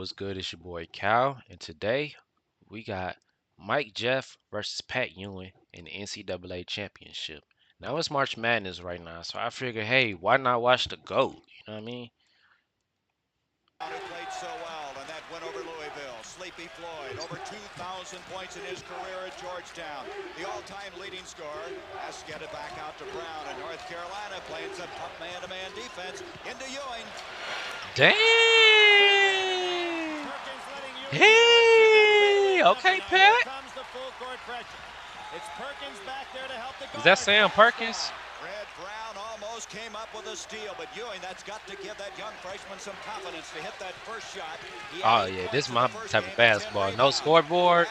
what's good? It's your boy Cal, and today we got Mike Jeff versus Pat Ewing in the NCAA Championship. Now it's March Madness right now, so I figure, hey, why not watch the GOAT? You know what I mean? Who played so well, and that win over Louisville. Sleepy Floyd, over 2,000 points in his career at Georgetown. The all-time leading scorer has to get it back out to Brown, and North Carolina playing some tough man-to-man defense into Ewing. Damn! Hey! Okay, Pat. It's Perkins back there to help the guard. Is that Sam Perkins? Red Brown almost came up with a steal, but Ewing, that's got to give that young freshman some confidence to hit that first shot. Oh yeah, this is my type of basketball. No scoreboard.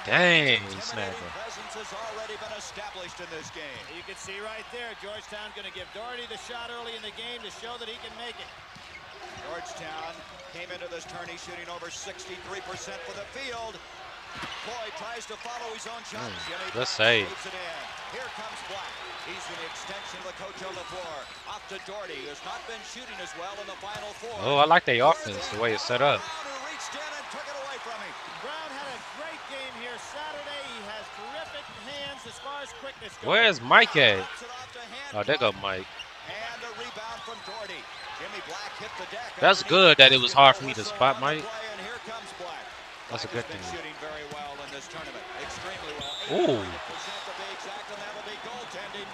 Dang, snapper. Presence has already been established in this game. You can see right there, Georgetown going to give Doherty the shot early in the game to show that he can make it. Georgetown came into this tourney shooting over 63% for the field. Floyd tries to follow his own shot. Let's say. Here comes Black. He's the extension of the coach on the floor. Off to Doherty, who's not been shooting as well in the Final Four. Oh, I like the offense, the way it's set up. Brown, who reached in and took it away from him. Brown had a great game here Saturday. He has terrific hands as far as quickness goes. Where's Mike at? Oh, there go Mike. And a rebound from Doherty. Jimmy Black hit the deck. That's good that it was hard for me to spot Mike. And here comes Black. That's a good thing. Shooting very well in this tournament. Extremely well. Ooh. 80% to be exact, and that'll be goaltending.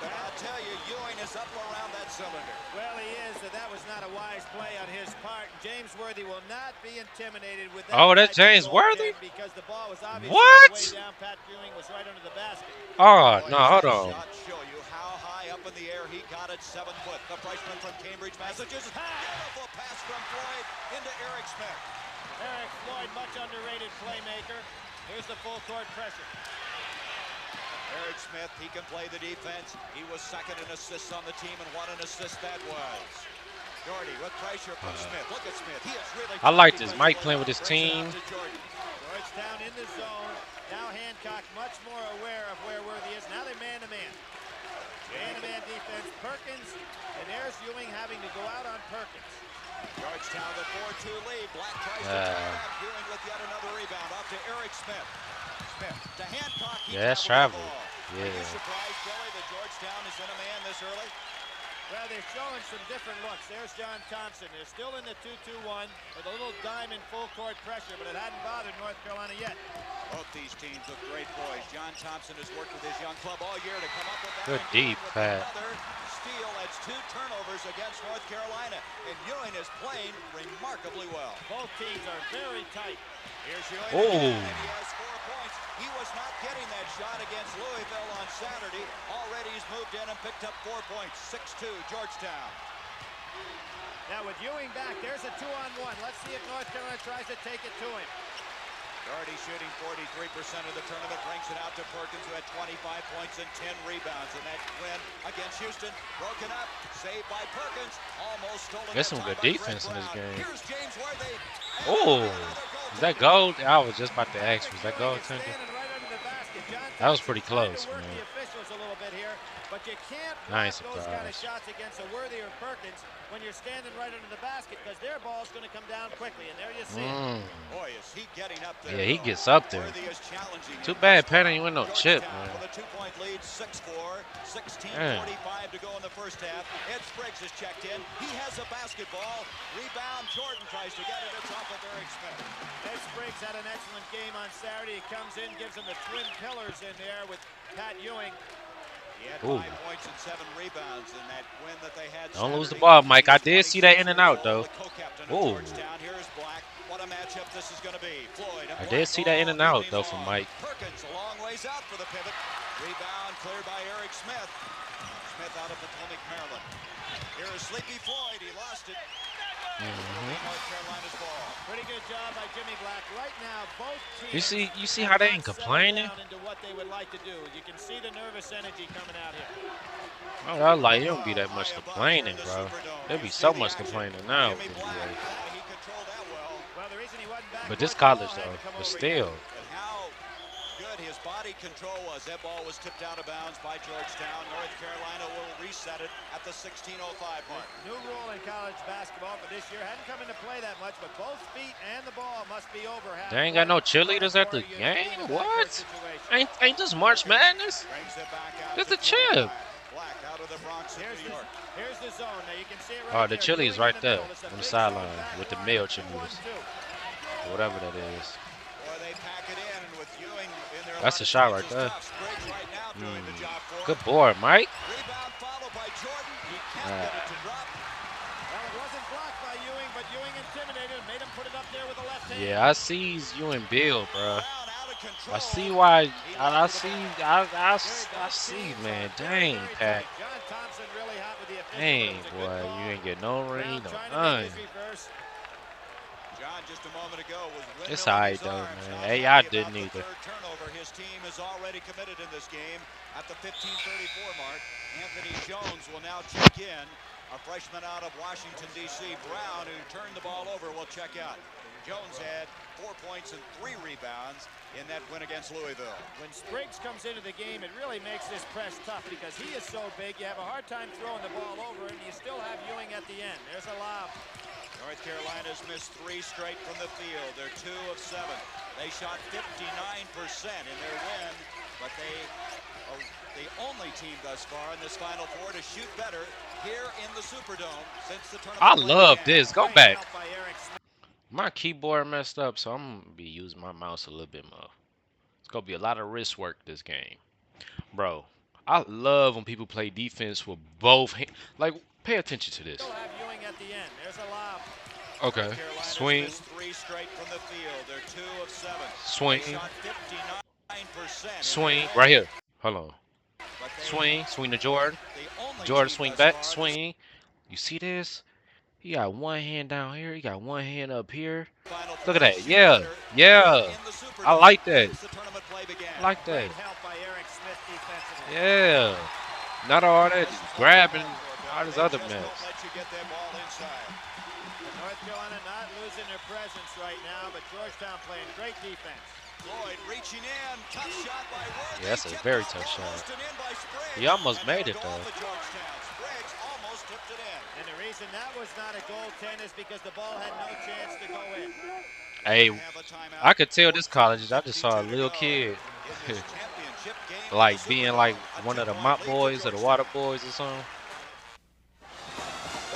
But I'll tell you, Ewing is up around that cylinder. Well, he is, and that was not a wise play on his part. James Worthy will not be intimidated with that. Oh, that's James Worthy? Because the ball was obviously what? Way down. Pat Ewing was right under the basket. Oh, no, hold on. Shot show you how high up in the air he got at 7 foot. The freshman from Cambridge, Massachusetts. Beautiful pass from Floyd into Eric Smith. Eric Floyd, much underrated playmaker. Here's the full court pressure. Eric Smith, he can play the defense. He was second in assists on the team, and what an assist that was. Doherty with pressure from Smith. Look at Smith. He is really. I like this. Mike playing with his team. Georgetown in the zone. Now Hancock much more aware of where Worthy is. Now they're man-to-man. Man-to-man defense. Perkins, and there's Ewing having to go out on Perkins. Georgetown the 4-2 lead. Black tries to turn back. Ewing with yet another rebound. Off to Eric Smith. Smith to Hancock. Yeah, that's travel. Yeah. Are you surprised, Billy, that Georgetown is in a man this early? Well, they're showing some different looks. There's John Thompson. They're still in the 2-2-1 with a little diamond full court pressure, but it hadn't bothered North Carolina yet. Both these teams look great boys. John Thompson has worked with his young club all year to come up with that. Good deep pass. Steal. That's 2 turnovers against North Carolina, and Ewing is playing remarkably well. Both teams are very tight. Here's Ewing, oh. and he has 4 points. He was not getting that shot against Louisville on Saturday. Already he's moved in and picked up 4 points. 6-2 Georgetown. Now with Ewing back, there's a 2-on-1. Let's see if North Carolina tries to take it to him. Doherty shooting 43% of the tournament, brings it out to Perkins, who had 25 points and 10 rebounds in that win against Houston. Broken up, saved by Perkins, almost stolen. There's some good defense in this game. Here's James Worthy. Oh, is that gold? I was just about to ask, was that gold tender? That was pretty close, man. But you can't block those kind of shots against a Worthy or Perkins when you're standing right under the basket, because their ball's going to come down quickly, and there you see it. Boy, is he getting up there. Yeah, he gets up there. Worthy is challenging. Too bad Pat ain't win no chip, man. With a 2-point lead, 6-4, 16:45 to go in the first half. Ed Spriggs has checked in. He has a basketball. Rebound, Jordan tries to get it. It's off of Eric Smith. Ed Spriggs had an excellent game on Saturday. He comes in, gives him the twin pillars in there with Pat Ewing. He had 5 points and 7 rebounds in that win that they had. Don't lose the ball, Mike. I did see that in and out, though. Oh. Here's Black. What a matchup this is going to be. Floyd. I did see that in and out, though, from Mike. Perkins a long ways out for the pivot. Rebound cleared by Eric Smith. Smith out of Potomac, Maryland. Here is Sleepy Floyd. He lost it. North Carolina's ball. Pretty good job by Jimmy Black. Right now, both teams You see how they ain't complaining? into what they would like to do. You can see the nervous energy coming out here. Oh, I like, it don't be that much complaining, bro. There be so much complaining now. Well, the reason he wasn't back But this college, though, but still. How good his body control was. That ball was tipped out of bounds by Georgetown. North Carolina will reset it at the 16:05 mark. New rule in college basketball for this year. Hadn't come into play that much, but both feet and the ball must be over half. They ain't got no cheerleaders at the game? What? Ain't this March Madness? Brings it back out This to the chip. Black out of the Bronx of New York. Here's the zone. Now you can see it Oh, right the there. chili is Ewing in right the there middle. It's a on the big sideline zone back with the line. male It's a cheerleaders. 1-2. Whatever that is. Boy, they pack it in, and with Ewing in there. That's a shot right there. Spriggs right now doing the job for him. Good board, Mike. Rebound followed by Jordan. He can't get it to drop. Well, it wasn't blocked by Ewing, but Ewing intimidated and made him put it up there with the left hand. Yeah, I see you and Bill, bro. Brown out of control. I see why. I see, man. Dang, Pat. John Thompson really hot with the official. Dang, It was a good boy. call. You ain't get no ring, Brown no trying to none. make his reverse. John just a moment ago was It's windmilling alright his though, arms. man. Not Hey, I happy about didn't the either. third turnover. His team is already committed in this game at the 15:34 mark. Anthony Jones will now check in. A freshman out of Washington, D.C. Brown, who turned the ball over, will check out. Jones had 4 points and 3 rebounds in that win against Louisville. When Spriggs comes into the game, it really makes this press tough because he is so big. You have a hard time throwing the ball over, and you still have Ewing at the end. There's a lob. North Carolina's missed 3 straight from the field. They're 2 of 7. They shot 59% in their win, but they are the only team thus far in this Final Four to shoot better here in the Superdome since the tournament. I love this. Go Great back. help by Eric Smith. My keyboard messed up, so I'm gonna be using my mouse a little bit more. It's gonna be a lot of wrist work this game, bro. I love when people play defense with both hands. Like, pay attention to this. Still have Ewing at the end. There's a lob. Okay, North Carolina's swing, missed 3 straight from the field. They're 2 of 7. swing, They shot 59% in swing. their Right here. Hold on. but they- Swing, swing to Jordan. the only Jordan team swing thus back, far swing. You see this? He got one hand down here. He got one hand up here. Final Look at Four that. shoot Yeah, better yeah. in the Superdome I like that. since the tournament play began. I like that. Great help by Eric Smith defensively. Yeah. Not all that just grabbing all this They other just mess. won't let you get that ball inside. North Carolina not losing their presence right now, but Georgetown playing great defense. Lloyd reaching in, tough shot by Worthy. Yeah, that's a tipped very off tough shot. almost and in by Spriggs. He almost And made that'll it, go though. off of Georgetown. Spriggs almost tipped it in. And the reason that was not a goaltend is because the ball had no chance to go in. Hey, Have a timeout. I could tell this college. I just saw a 4:52 little to go kid, in this championship game like in the being Superdome. like A one of the 2-point mop lead to boys or the water boys or something.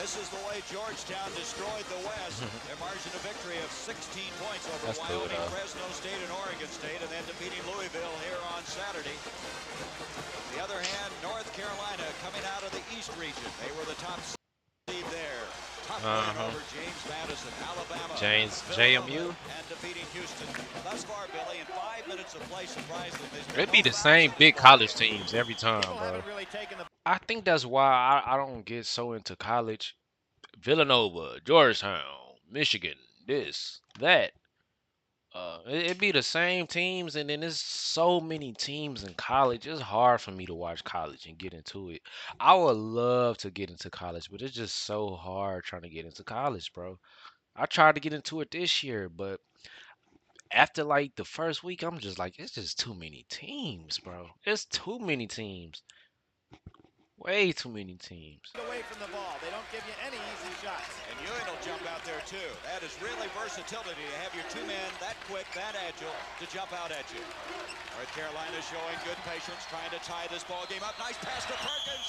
This is the way Georgetown destroyed the West. Their margin of victory of 16 points over That's cool, Wyoming, though. Fresno State, and Oregon State, and then defeating Louisville here on Saturday. On the other hand, North Carolina coming out of the East region. They were the top seed there. Tough win over James Madison, Alabama. James Villanova, JMU. and defeating Houston. Thus far, Billy, in 5 minutes of play, surprisingly, there's It'd been be no the same fractions big of college ball. teams every time, People bro. haven't really taken the I think that's why I don't get so into college. Villanova, Georgetown, Michigan, this, that. It'd be the same teams, and then there's so many teams in college. It's hard for me to watch college and get into it. I would love to get into college, but it's just so hard trying to get into college, bro. I tried to get into it this year, but after like the first week, I'm just like, it's just too many teams, bro. It's too many teams. Way too many teams. away from the ball. They don't give you any easy shots. And Ewing will jump out there too. That is really versatility to have your 2 men that quick, that agile to jump out at you. North Carolina showing good patience, trying to tie this ball game up. Nice pass to Perkins,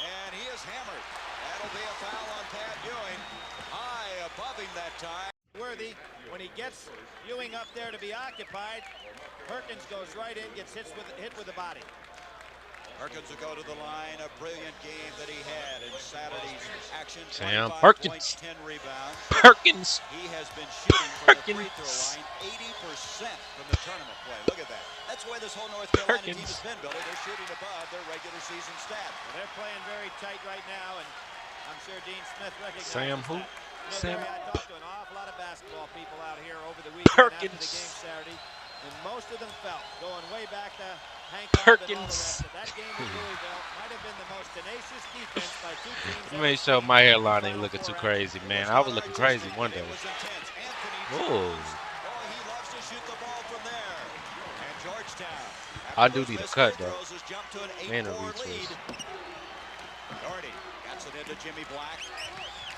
and he is hammered. That'll be a foul on Pat Ewing. High above him that time. Worthy, when he gets Ewing up there to be occupied, Perkins goes right in, gets hit with the body. Perkins will go to the line. A brilliant game that he had in Saturday's action. Sam 25 Perkins. points, 10 rebounds. Perkins. He has been shooting from the free throw Perkins. line 80% from the tournament play. Look at that. That's why this whole North Carolina team Perkins. has been, Billy. They're shooting above their regular season stat. Well, they're playing very tight right now, and I'm sure Dean Smith recognizes Sam who? that. You know, Sam Barry, I talked to an awful lot of basketball people out here over the weekend after the Perkins. game Saturday, and most of them felt, going way back to Hank Hart and all the Perkins. rest, that game with Louisville might have been the most tenacious defense by 2 teams. Let me show my hairline ain't looking too crazy, man. I was looking crazy one day. It was intense. Anthony Whoa. Jones. Oh, he loves to shoot the ball from there. And Georgetown Georgetown. I After do Bruce need a Lister cut though, throws his jump to an and a 8-4 lead. retwist. Doherty gets it into Jimmy Black.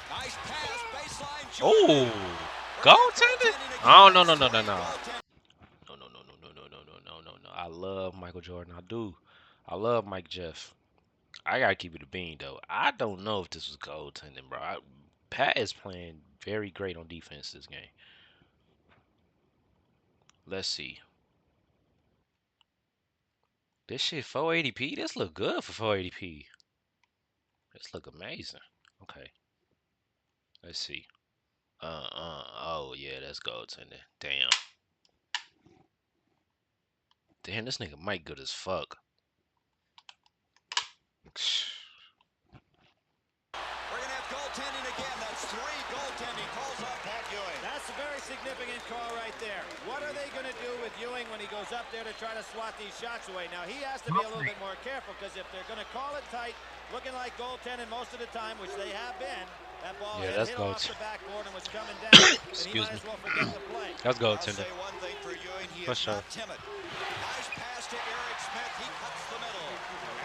Nice pass, baseline, Jordan. Oh, We're back goaltending? goaltending again. Oh no That's no no no three no. goaltending. No no no no no no no no no no no. I love Michael Jordan. I do. I love Mike Jeff. I gotta keep it a bean though. I don't know if this was goaltending, bro. Pat is playing very great on defense this game. Let's see. This shit 480p. This look good for 480p. This look amazing. Okay, let's see. Oh yeah, that's goaltending. Damn. Damn, this nigga Mike good as fuck. We're going to have goaltending again. That's three goaltending calls on Pat Ewing. That's a very significant call right there. What are they going to do with Ewing when he goes up there to try to swat these shots away? Now, he has to be a little bit more careful because if they're going to call it tight, looking like goaltending most of the time, which they have been, that ball Yeah, had that's hit off the backboard and was coming down, and he Excuse might me. as well forget the play. That's I'll goaltending. say one thing for Ewing. He For is sure. not timid. Nice pass to Eric Smith. He cuts the middle.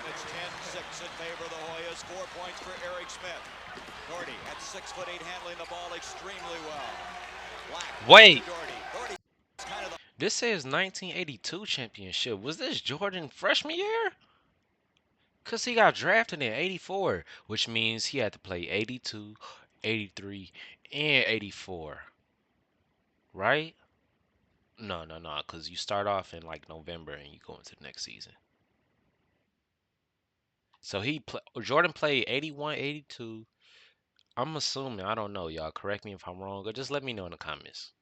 And it's 10-6 in favor of the Hoyas. 4 points for Eric Smith. Doherty at 6'8", handling the ball extremely well. Black. Wait, Doherty. Doherty is kind of the this says 1982 championship. Was this Jordan freshman year? Cause he got drafted in 84, which means he had to play 82, 83, and 84, right? No, no, no, cause you start off in like November and you go into the next season. So Jordan played 81, 82. I'm assuming, I don't know, y'all. Correct me if I'm wrong, or just let me know in the comments.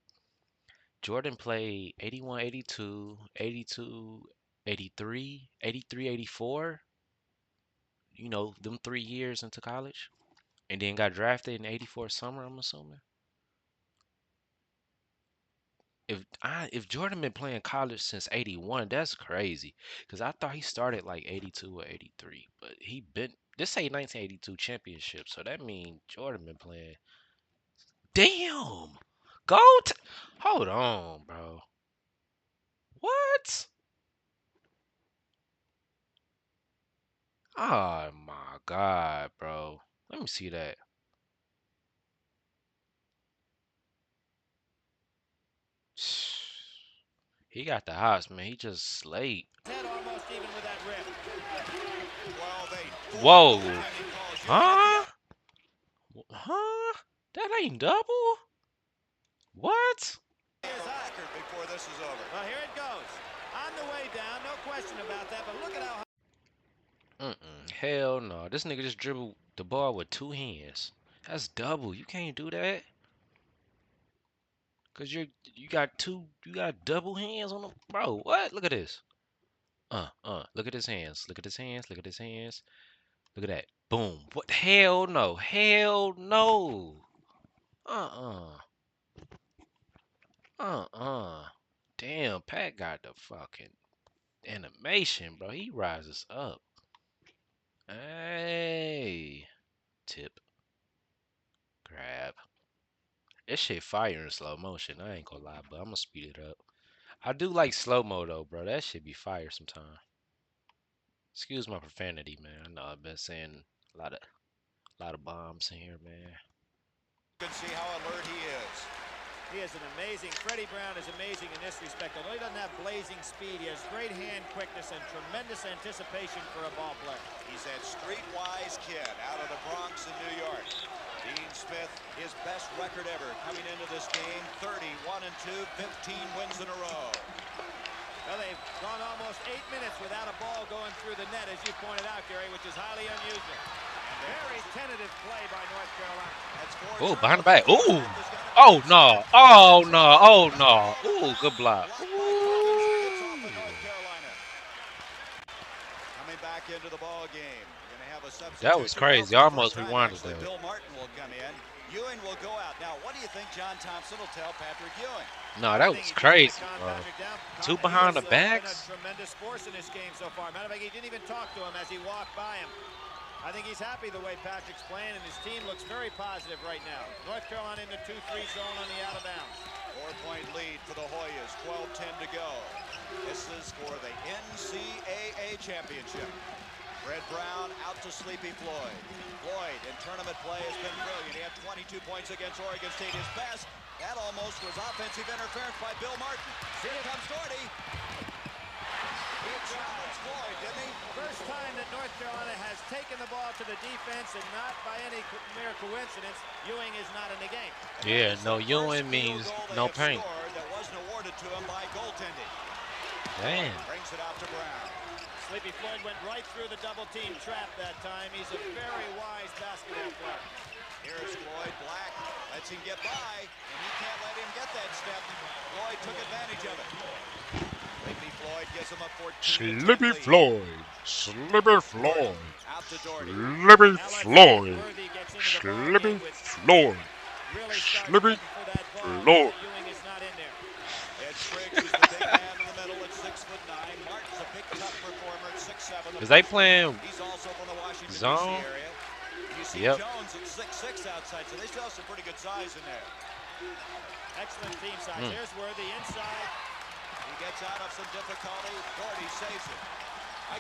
Jordan played 81, 82, 82, 83, 83, 84. You know, them 3 years into college. And then got drafted in 84 summer, I'm assuming. If Jordan been playing college since 81, that's crazy. Cause I thought he started like 82 or 83, but he been this say 1982 championship, so that means Jordan been playing. Damn, goat. Hold on, bro. What? Oh my god, bro. Let me see that. He got the house, man. He just slayed. Head almost even with that rip. 12-8. 4 Whoa. goaltending calls. Ewing at Huh? the Huh? That ain't double? What? record before this is over. Well, here it goes. On the way down, no question about that, but look at how Hell no. This nigga just dribbled the ball with two hands. That's double. You can't do that. Cause you got double hands on them. Bro, what? Look at this. Look at his hands. Look at his hands. Look at his hands. Look at that. Boom. What? Hell no. Hell no. Uh-uh. Uh-uh. Damn, Pat got the fucking animation, bro. He rises up. Hey. Tip. Grab. This shit fire in slow motion. I ain't gonna lie, but I'm gonna speed it up. I do like slow mo though, bro. That shit be fire sometime. Excuse my profanity, man. I know I've been saying a lot of bombs in here, man. You can see how alert he is. he is an amazing, Freddie Brown is amazing in this respect. Although he doesn't have blazing speed, he has great hand quickness and tremendous anticipation for a ball player. He's that streetwise kid out of the Bronx in New York. Dean Smith, his best record ever coming into this game, 31-2, 15 wins in a row. Well, they've gone almost 8 minutes without a ball going through the net, as you pointed out, Gary, which is highly unusual. Very tentative play by North Carolina. That's Oh, four behind the back. turnovers. Ooh. Smith has got a Oh big no. set. Oh no. Oh no. Ooh, good block. Blocked by Perkins. Ooh. It's off of North Carolina. Coming back into the ball game. We're going to have a substitution. That was crazy. Well, I for the almost first time, rewinded actually, that. Bill Martin will come in. Ewing will go out. Now, what do you think John Thompson will tell Patrick Ewing? No, I that think was he just crazy, calmed bro. Patrick down. Two He behind has, the been backs. a tremendous force in this game so far. Matter of fact, he didn't even talk to him as he walked by him. I think he's happy the way Patrick's playing, and his team looks very positive right now. North Carolina in the 2-3 zone on the out of bounds. 4-point lead for the Hoyas, 12-10 to go. This is for the NCAA Championship. Red Brown out to Sleepy Floyd. Floyd in tournament play has been brilliant. He had 22 points against Oregon State. His pass, that almost was offensive interference by Bill Martin. Here comes Doherty. He challenged Floyd, didn't he? First time that North Carolina has taken the ball to the defense, and not by any mere coincidence, Ewing is not in the game. Yeah, no Ewing means no paint. That wasn't awarded to him by goaltending. Damn. Brings it out to Brown. Sleepy Floyd went right through the double-team trap that time. He's a very wise basketball player. Here's Floyd. Black lets him get by, and he can't let him get that step. Floyd took advantage of it. Sleepy Floyd gives him a 14. Sleepy Floyd. Sleepy Floyd. Out to Doherty. Sleepy Floyd. Sleepy Floyd. Sleepy Floyd. Ewing is not in there. Ed Spriggs is the big man in the middle at 6'9". Martin's a big, tough performer at 6'7". Is they playing He's also from the Washington, zone? D.C. area. You see Yep. Jones at 6'6" outside, so they still have some pretty good size in there. Excellent team size. There's Worthy inside. He gets out of some difficulty. Doherty saves it.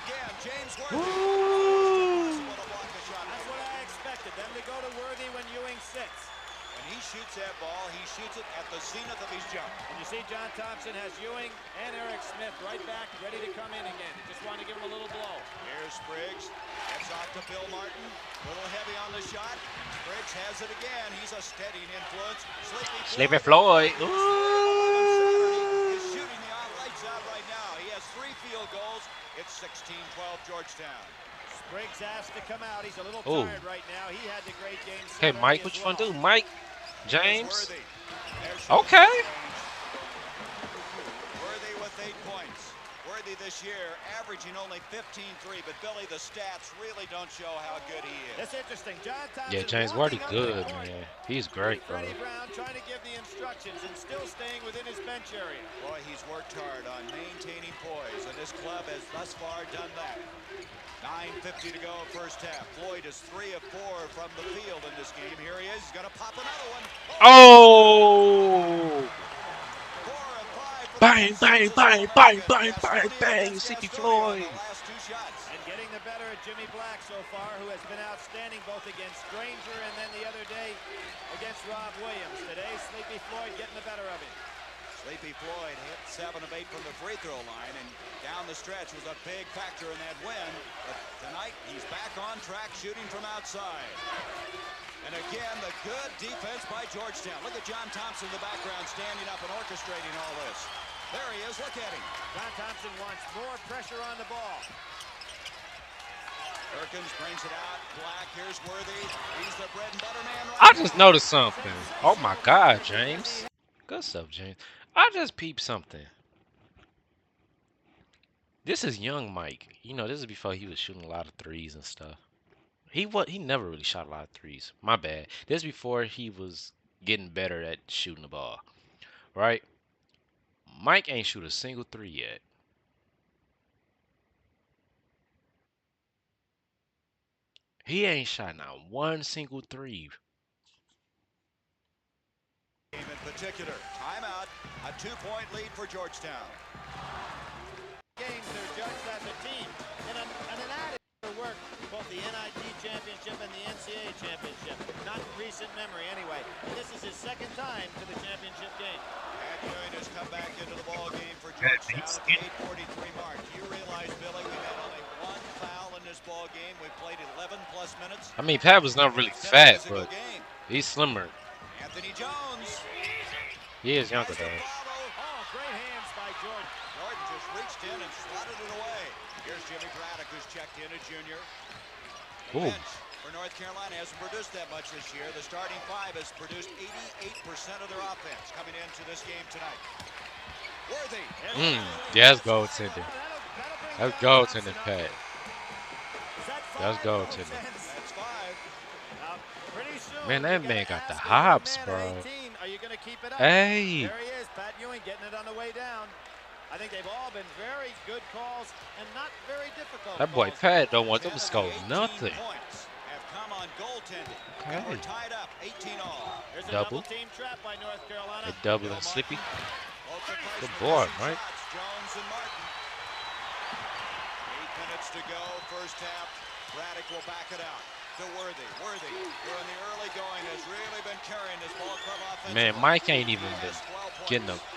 Again, James Worthy. Ooh. Impossible to block a shot. That's what I expected. Them to go to Worthy when Ewing sits. When he shoots that ball, he shoots it at the zenith of his jump. And you see John Thompson has Ewing and Eric Smith right back, ready to come in again. Just wanted to give him a little blow. Here's Spriggs. Gets off to Bill Martin. A little heavy on the shot. Spriggs has it again. He's a steadying influence. Sleepy Floyd. Ooh. Ooh. He's shooting the lights out right now. He has 3 field goals. It's 16-12 Georgetown. Spriggs asked to come out. He's a little Ooh. tired right now. He had the great game. Hey, Saturday Mike, as what you well. want to do? Mike? James? Worthy. Okay. Worthy with 8 points. Worthy this year averaging only 15-3, but Billy, the stats really don't show how good he is. That's interesting. John Thompson. Yeah, James Worthy walking up good, the court. man. He's great, bro. Freddie Brown trying to give the instructions and still staying within his bench area. Boy, he's worked hard on maintaining poise, and this club has thus far done that. 9:50 to go first half. Floyd is 3 of 4 from the field in this game. Here he is. He's going to pop another one. Oh! 4 of 5 for Bang, the bang, bang, bang, bang, bang, bang. Sleepy Floyd. The last 2 shots. And getting the better of Jimmy Black so far, who has been outstanding both against Granger and then the other day against Rob Williams. Today, Sleepy Floyd getting the better of him. Sleepy Floyd hit 7 of 8 from the free throw line, and down the stretch was a big factor in that win. But tonight, he's back on track shooting from outside. And again, the good defense by Georgetown. Look at John Thompson in the background standing up and orchestrating all this. There he is. Look at him. John Thompson wants more pressure on the ball. Perkins brings it out. Black, here's Worthy. He's the bread and butter man I right just now. noticed something. Oh my God, James. Good stuff, James. I just peeped something. This is young Mike. You know, this is before he was shooting a lot of threes and stuff. He never really shot a lot of threes. My bad. This is before he was getting better at shooting the ball. Right? Mike ain't shoot a single 3 yet. He ain't shot not one single 3. Game in particular. Timeout. A 2-point lead for Georgetown. Games they're judged as a team. And an added work, both the NIT Championship and the NCAA Championship. Not in recent memory, anyway. And this is his second time to the championship game. Pat Ewing has come back into the ball game for Georgetown at the 8:43 mark. Do you realize, Billy, we've had only 1 foul in this ball game. We've played 11-plus minutes. I mean, Pat was not really fat, but he's slimmer. Anthony Jones. He is younger, though. Oh, great hands by Jordan. Jordan just reached in and slotted it away. Here's Jimmy Braddock, who's checked in, a junior. The Ooh. bench for North Carolina hasn't produced that much this year. The starting 5 has produced 88% of their offense coming into this game tonight. Worthy. Yeah, that's goaltending. That's goaltending, Pat. That's goaltending. That's 5. Pretty soon, Man, that you man gotta got the ask hops, man bro. at 18, are you gonna keep it up? Hey. There he is, Pat Ewing getting it on the way down. I think they've all been very good calls and not very difficult That boy calls. Pat don't want them 10 to of score the 18 nothing. points have come on goaltending. And Okay. we're tied up, 18 all. There's a double Double. team trap by North Carolina. They double Bill and Martin, Slippy. both the Good freshmen boy, missing Mike. shots. Jones and Martin. 8 minutes to go, first half. Braddock will back it out to Worthy. Worthy, during the early going, has really been carrying this ball club offensively. Man, Mike ain't even He been has 12 getting points. them.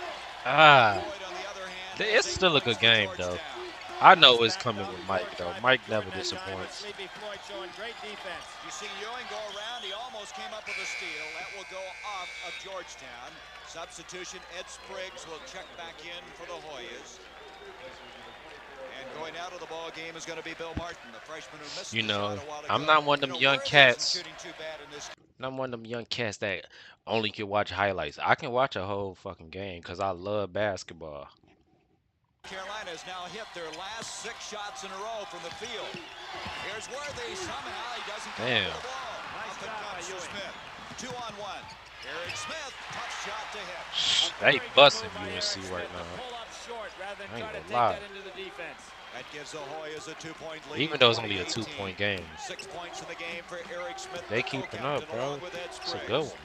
Ah, Floyd, on the other hand, it's has 8 still a good points for game though. Georgetown. I Nice know it's back coming up with floor Mike though. try by Mike never Jordan that time, but disappoints. Sleepy Floyd showing great defense. You see Ewing go around. He almost came up with a steal. That will go off of Georgetown. Substitution, Ed Spriggs will check back in for the Hoyas. And going out of the ball game is going to be Bill Martin, the freshman who missed You the shot know, a while ago. I'm not one of them young Worthy isn't cats. shooting too bad in this. I'm one of them young cats that only can watch highlights. I can watch a whole fucking game because I love basketball. Carolina has now hit their last 6 shots in a row from the field. Here's Worthy. Somehow he doesn't come Damn. up with the ball. Nice Up it job by comes to Ewing. Smith. 2-on-1. Eric Smith, tough shot to hit. They Very good busting move by Eric UNC right Smith to now. pull up short rather than I ain't try to gonna take lie. that into the defense. That gives the Hoyas a 2-point lead. Even though it's only a 20-18. 2-point game, 6 points in the game for Eric Smith. they the keeping co-captain, up, bro. along with Ed It's a Spriggs. good one.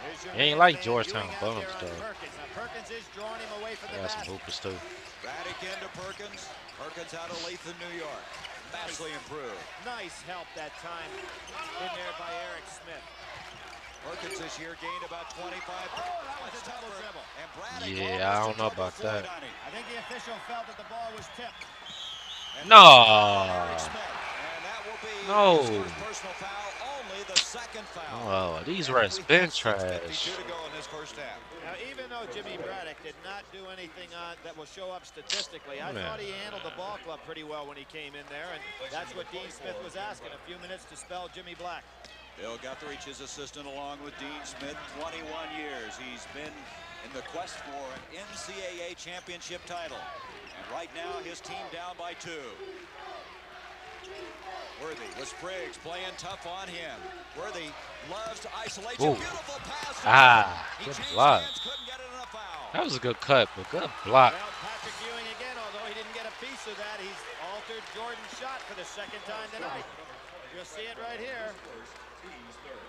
Here's your It ain't man, like man, Georgetown Ewing out bums there on though. Perkins. Now Perkins is drawing him away from They the got some basket. hoopers too. Braddock into Perkins. Perkins out of Latham, New York. Vastly improved. Nice help that time in there by Eric Smith. Perkins this year gained about 25. That was a double dribble. And Braddock Yeah, I almost don't know double about Floyd that. on him. I think the official felt that the ball was tipped. And No. Eric Smith. And that will be No. his first personal foul, only the second foul. Oh, these And refs we been have trash. 6:52 to go in this first half. Now, even though Jimmy Braddock did not do anything that will show up statistically, I Man. thought he handled the ball club pretty well when he came in there, and that's what Dean Smith was asking, a few minutes to spell Jimmy Black. Bill Guthridge, his assistant, along with Dean Smith, 21 years. He's been in the quest for an NCAA Championship title. And right now, his team down by 2. Worthy with Spriggs playing tough on him. Worthy loves to isolate. Ooh. Beautiful pass. He Good changed block. hands, couldn't get it in a foul. That was a good cut, but good block. Well, Patrick Ewing again, although he didn't get a piece of that, he's altered Jordan's shot for the second time tonight. You'll see it right here.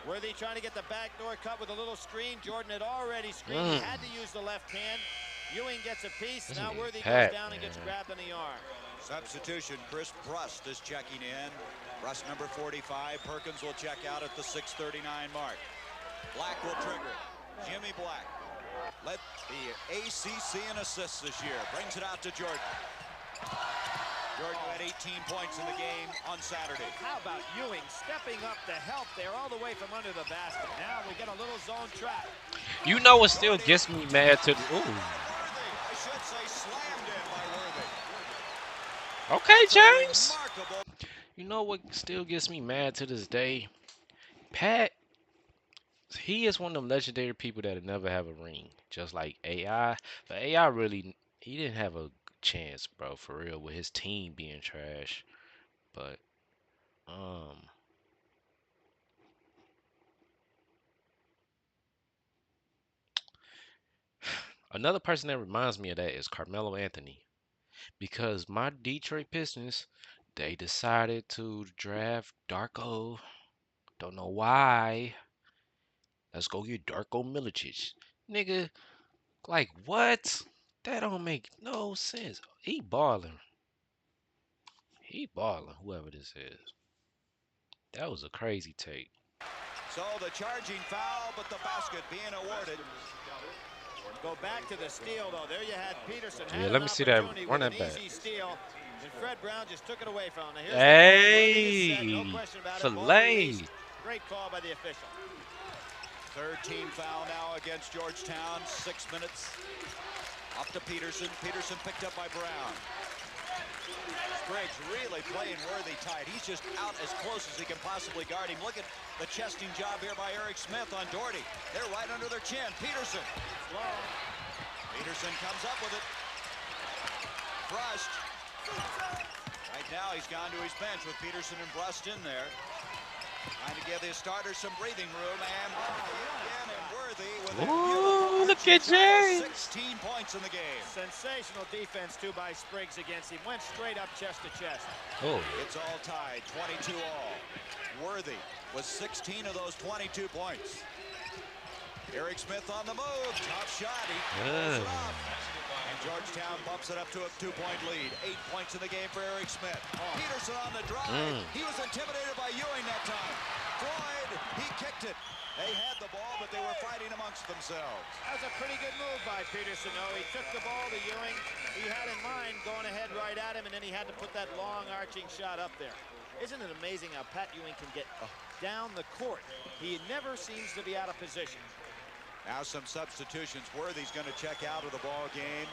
Worthy trying to get the backdoor cut with a little screen. Jordan had already screened. He had to use the left hand. Ewing gets a piece. This Now is Worthy Pat, goes down and gets man. grabbed on the arm. Substitution, Chris Brust is checking in. Brust number 45. Perkins will check out at the 6:39 mark. Black will trigger. Jimmy Black led the ACC in assists this year. Brings it out to Jordan. Jordan had 18 points in the game on Saturday. How about Ewing stepping up to help there all the way from under the basket. Now we get a little zone trap. You know what still gets me mad to the ooh. I should say slammed in by Worthy. Okay, James. Remarkable. You know what still gets me mad to this day? Pat, he is one of them legendary people that'll never have a ring. Just like AI. But AI really, he didn't have a chance, bro, for real, with his team being trash. But, another person that reminds me of that is Carmelo Anthony. Because my Detroit Pistons, they decided to draft Darko. Don't know why. Let's go get Darko Milicic. Nigga, like what? That don't make no sense. He balling. He balling, whoever this is. That was a crazy take. So the charging foul, but the basket being awarded. Go back to the steal, though. There you had Peterson. Yeah, had let an me see that. opportunity Run with that an back. easy steal, and Fred Brown just took it away from him. Now, here's Hey, the ball. No question about it. Ball filet. released. Great call by the official. Third team foul now against Georgetown. 6 minutes. Up to Peterson. Peterson picked up by Brown. Spriggs really playing Worthy tight. He's just out as close as he can possibly guard him. Look at the chesting job here by Eric Smith on Doherty. They're right under their chin. Peterson. Long. Peterson comes up with it. Brust. Right now he's gone to his bench with Peterson and Brust in there. Trying to give his starters some breathing room. And again, and Worthy with a Ooh, beautiful look Look at James. 16 points in the game. Sensational defense, too, by Spriggs against him. Went straight up chest to chest. Oh. It's all tied, 22 all. Worthy with 16 of those 22 points. Eric Smith on the move. Tough shot. He pulls it off. And Georgetown bumps it up to a 2-point lead. 8 points in the game for Eric Smith. Peterson on the drive. He was intimidated by Ewing that time. Floyd, he kicked it. They had the ball, but they were fighting amongst themselves. That was a pretty good move by Peterson, though. He took the ball to Ewing. He had in mind going ahead right at him, and then he had to put that long arching shot up there. Isn't it amazing how Pat Ewing can get down the court? He never seems to be out of position. Now some substitutions. Worthy's going to check out of the ball game.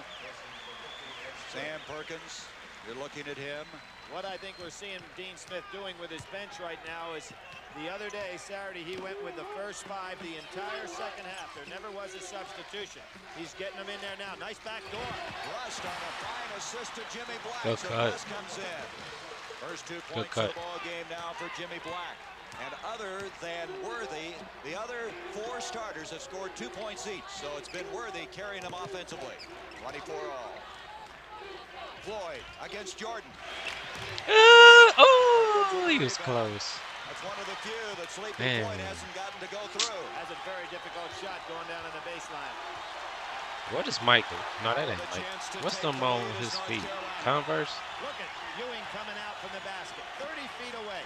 Sam Perkins, you're looking at him. What I think we're seeing Dean Smith doing with his bench right now is the other day, Saturday, he went with the first 5 the entire second half. There never was a substitution. He's getting them in there now. Nice back door. Rust on a fine assist to Jimmy Black. Good so cut. Rust comes in. First 2 Good points cut. of the ball game now for Jimmy Black. And other than Worthy, the other 4 starters have scored 2 points each. So it's been Worthy carrying them offensively. 24 all. Floyd against Jordan. Oh, he was close. That's one of the few that Sleepy Man. Floyd hasn't gotten to go through. That's a very difficult shot going down on the baseline. What is Michael? No, that ain't Michael. What's the on his feet? Converse? Look at Ewing coming out from the basket, 30 feet away.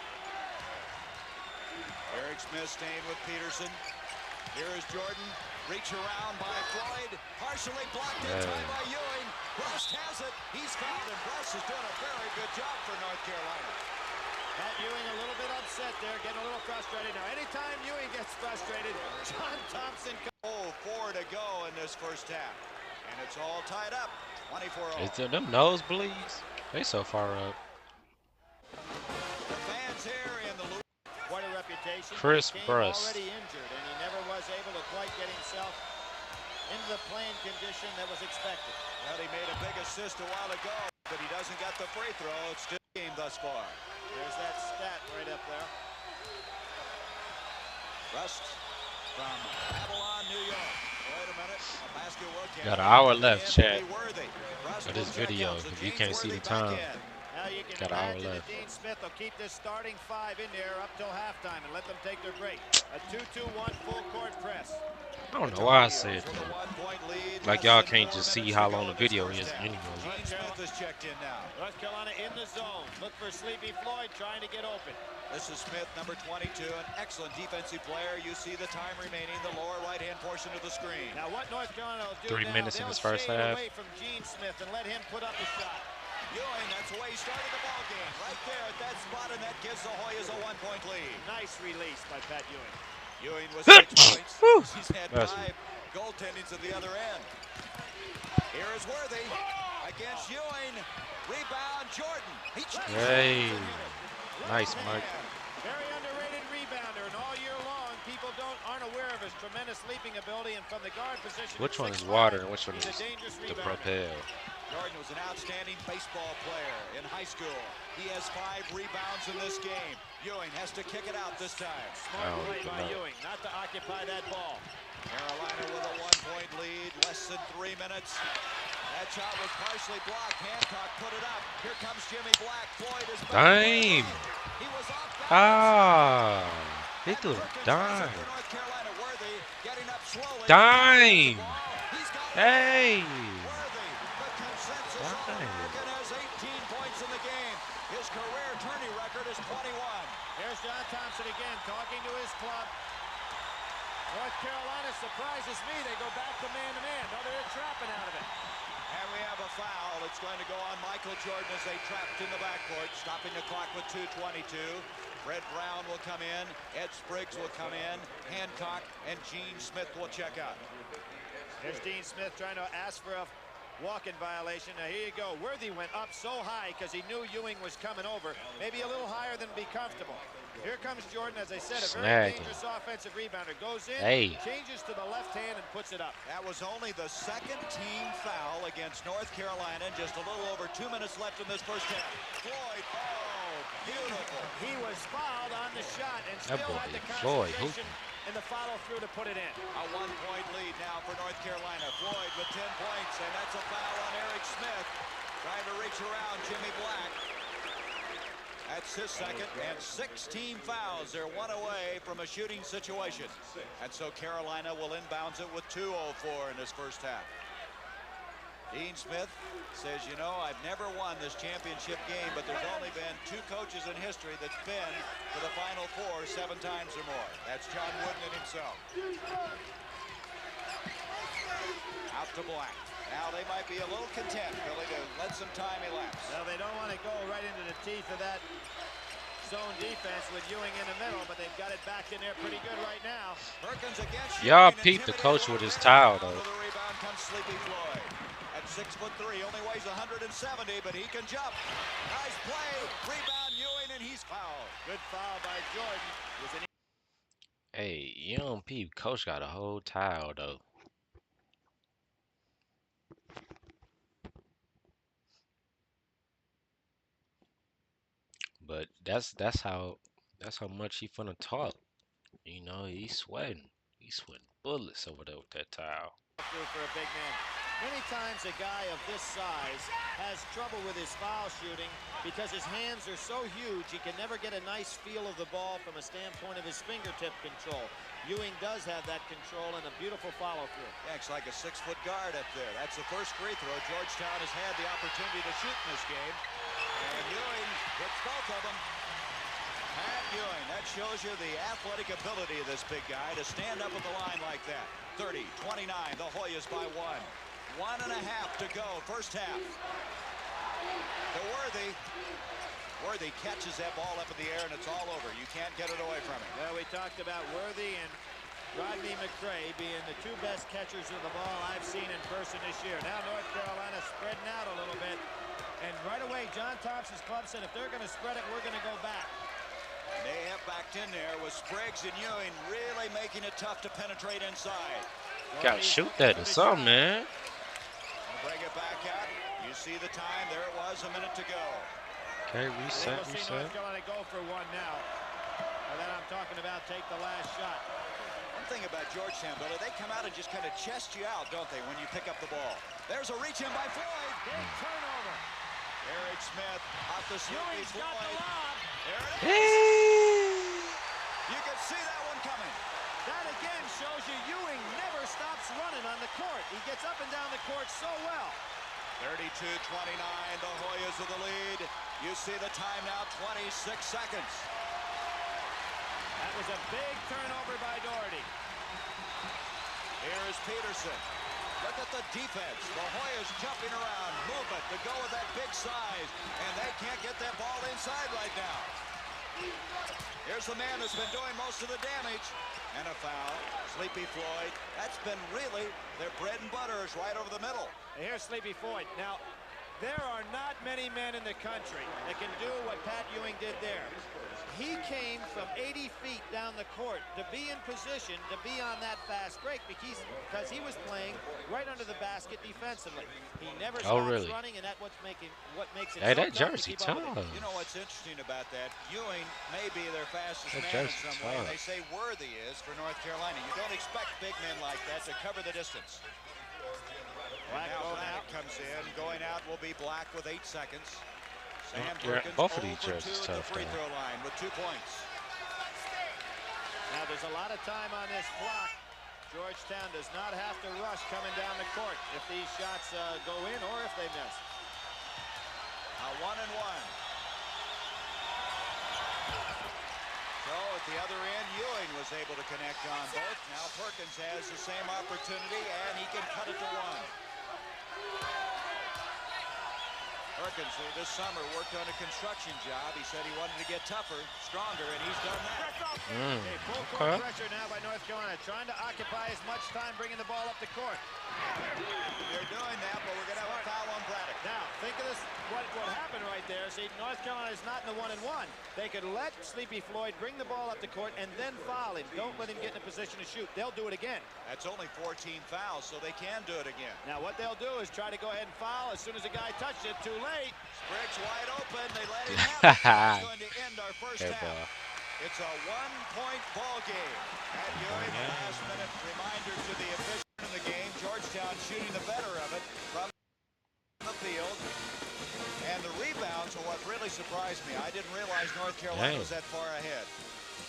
Eric Smith staying with Peterson. Here is Jordan. Reach around by Floyd. Partially blocked in time by Ewing. Rust has it. He's fouled, and Rust is doing a very good job for North Carolina. Pat Ewing a little bit upset there, getting a little frustrated. Now, anytime Ewing gets frustrated, John Thompson. 4 to go in this first half. And it's all tied up. 24 all. Is them nosebleeds? They so far up. The fans here in the Quite a reputation. Chris He came Bruss. already injured, and he never was able to quite get himself into the playing condition that was expected. Well, he made a big assist a while ago, but he doesn't get the free throw. It's still a game thus far. There's that stat right up there. Rust from Babylon, New York. Wait a minute. A basket will count. Got an hour left, chat, Rust of this will check video. out, so If you James can't see the Worthy back time. in. Now you can Got an hour imagine that left. Dean Smith will keep this starting 5 in there up till halftime and let them take their break. A 2-2-1 full court press. I don't know why I said With a that. 1-point lead, Like less y'all than can't 4 just see minutes how to go long the in this video first is half. anyway. Gene Smith has checked in now. North Carolina in the zone. Look for Sleepy Floyd trying to get open. This is Smith, number 22, an excellent defensive player. You see the time remaining, the lower right-hand portion of the screen. Now what North Carolina will do 3 now, minutes in they'll this first shade half. away from Gene Smith and let him put up a shot. Ewing, that's the way he started the ball game. Right there at that spot, and that gives the Hoyas a 1-point lead. Nice release by Pat Ewing. Ewing with 6 points. Whew. He's had Bless 5 goaltendings at the other end. Here is Worthy against Ewing. Rebound, Jordan. He Hey. Nice, Mike. Very underrated rebounder, and all year long, people aren't aware of his tremendous leaping ability, and from the guard position. Which one is 6'5", water and which one he's is a dangerous the rebounder. propel? Jordan was an outstanding baseball player in high school. He has 5 rebounds in this game. Ewing has to kick it out this time. Smart Oh, play by no. Ewing, not to occupy that ball. Carolina with a 1-point lead, less than 3 minutes. That shot was partially blocked. Hancock put it up. Here comes Jimmy Black. Floyd is back. Dime. He was off balance. Ah. He threw a Perkins has it dime. for North Carolina. Worthy getting up slowly. Dime. He's got it. Hey. Worthy, the consensus Dime. All-American, has 18 points in the game. His career tourney record is 21. Here's John Thompson again, talking to his club. North Carolina surprises me. They go back to man-to-man. No, they're trapping out of it. And we have a foul. It's going to go on Michael Jordan as they trapped in the backcourt, stopping the clock with 2:22. Red Brown will come in. Ed Spriggs will come in. Hancock and Gene Smith will check out. Here's Dean Smith trying to ask for a walk-in violation. Now, here you go. Worthy went up so high because he knew Ewing was coming over. Maybe a little higher than be comfortable. Here comes Jordan, as I said, a very Snagging. dangerous offensive rebounder. Goes in, Hey. changes to the left hand, and puts it up. That was only the 2nd team foul against North Carolina. Just a little over 2 minutes left in this first half. Floyd, oh, beautiful. He was fouled on the shot and still boy, had the Floyd, concentration and the follow-through to put it in. A 1-point lead now for North Carolina. Floyd with 10 points, and that's a foul on Eric Smith. Trying to reach around Jimmy Black. That's his second, and 16 fouls. They're one away from a shooting situation. And so Carolina will inbounds it with 2:04 in this first half. Dean Smith says, you know, I've never won this championship game, but there's only been 2 coaches in history that's been to the Final Four 7 times or more. That's John Wooden himself. Out to Black. Now they might be a little content, Billy, to let some time elapse. Well, they don't want to go right into the teeth of that zone defense with Ewing in the middle, but they've got it back in there pretty good right now. Perkins against Y'all peep the coach with his towel, though. The rebound comes Sleepy Floyd. At 6'3", only weighs 170, but he can jump. Nice play. Rebound Ewing, and he's fouled. Good foul by Jordan. Hey, you don't peep. Coach got a whole towel, though. But that's how much he finna talk. You know, he's sweating. He's sweating bullets over there with that towel. For a big man. Many times a guy of this size has trouble with his foul shooting because his hands are so huge he can never get a nice feel of the ball from a standpoint of his fingertip control. Ewing does have that control and a beautiful follow-through. Acts like a 6-foot guard up there. That's the first free throw Georgetown has had the opportunity to shoot in this game. And Ewing hits both of them. Pat Ewing, that shows you the athletic ability of this big guy to stand up at the line like that. 30-29, the Hoyas by 1. 1.5 to go, first half. To Worthy. Worthy catches that ball up in the air, and it's all over. You can't get it away from him. Well, we talked about Worthy and Rodney McCray being the 2 best catchers of the ball I've seen in person this year. Now North Carolina spreading out a little bit. And right away, John Thompson's club said, if they're going to spread it, we're going to go back. And they have backed in there with Spriggs and Ewing really making it tough to penetrate inside. Gotta shoot that or something, man. Bring it back out. You see the time. There it was, a minute to go. Okay, reset, We'll see reset. North Carolina go for 1 now. And then I'm talking about take the last shot. One thing about Georgetown, Billy, they come out and just kind of chest you out, don't they, when you pick up the ball. There's a reach in by Floyd. Big turnover. Eric Smith off the Sleepy Ewing's got the Floyd. lob. There it is. Hey! You can see that one coming. That again shows you Ewing never stops running on the court. He gets up and down the court so well. 32-29, the Hoyas with the lead. You see the time now, 26 seconds. That was a big turnover by Doherty. Here is Peterson. Look at the defense. The Hoyas jumping around, movement to go with that big size, and they can't get that ball inside right now. Here's the man who's been doing most of the damage. And a foul. Sleepy Floyd. That's been really their bread and butter is right over the middle. Here's Sleepy Floyd. Now, there are not many men in the country that can do what Pat Ewing did there. He came from 80 feet down the court to be in position to be on that fast break because he was playing right under the basket defensively. He never stops running, and that's what makes it. Hey, so that tough jersey to keep up with tough. You know what's interesting about that? Ewing may be their fastest That man in jersey some way. tough. They say Worthy is for North Carolina. You don't expect big men like that to cover the distance. And now Black comes in. Going out will be Black with 8 seconds. Sam Perkins Both of 0 these for 2 jerseys at the tough, free though. throw line with 2 points. Now there's a lot of time on this clock. Georgetown does not have to rush coming down the court if these shots go in or if they miss. A 1-1. So at the other end, Ewing was able to connect on both. Now Perkins has the same opportunity, and he can cut it to 1. Perkins, who this summer worked on a construction job, he said he wanted to get tougher, stronger, and he's done that. Okay, full court pressure now by North Carolina, trying to occupy as much time bringing the ball up the court. They're doing that, but we're going to have a foul on Braddock. Now, think of this, what happened right there. See, North Carolina's not in the 1-and-1. They could let Sleepy Floyd bring the ball up the court and then foul him. Don't let him get in a position to shoot. They'll do it again. That's only 14 fouls, so they can do it again. Now, what they'll do is try to go ahead and foul as soon as the guy touched it. Too late. Spriggs wide open. They let him have it. It's going to end our first half. It's a 1-point ball game. At Ewing, the last minute reminder to the officials in the game. shooting the better of it from the field. And the rebounds are what really surprised me. I didn't realize North Carolina Dang. was that far ahead.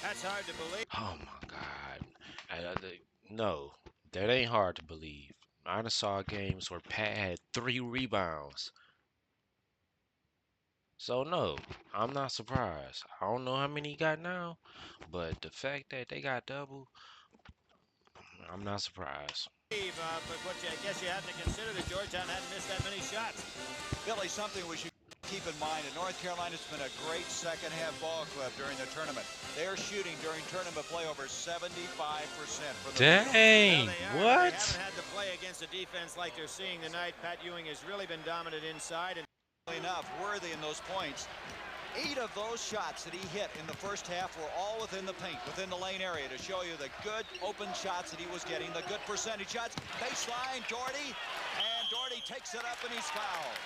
That's hard to believe. Oh my God. No, that ain't hard to believe. I done saw games where Pat had 3 rebounds. So no, I'm not surprised. I don't know how many he got now, but the fact that they got double, I'm not surprised. But what I guess you have to consider that Georgetown hadn't missed that many shots. Billy, something we should keep in mind, and North Carolina's been a great second half ball club during the tournament. They're shooting during tournament play over 75% from the field. Dang, Well, what? they haven't had to play against a defense like they're seeing tonight. Pat Ewing has really been dominant inside. And Enough, worthy in those points. 8 of those shots that he hit in the first half were all within the paint, within the lane area, to show you the good open shots that he was getting, the good percentage shots. Baseline, Doherty, and Doherty takes it up and he's fouled.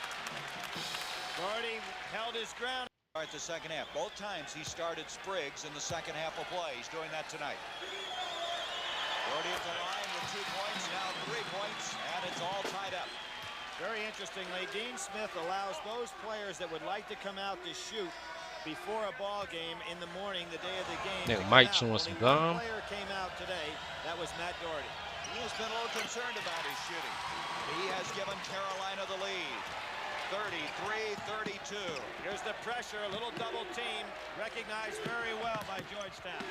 Doherty held his ground. At the second half, both times he started Spriggs in the second half of play. He's doing that tonight. Doherty at the line with 2 points, now 3 points, and it's all tied up. Very interestingly, Dean Smith allows those players that would like to come out to shoot before a ball game in the morning, the day of the game. Nigga Mike chewing some gum. One player came out today. That was Matt Doherty. He has been a little concerned about his shooting. He has given Carolina the lead. 33-32. Here's the pressure, a little double team, recognized very well by Georgetown.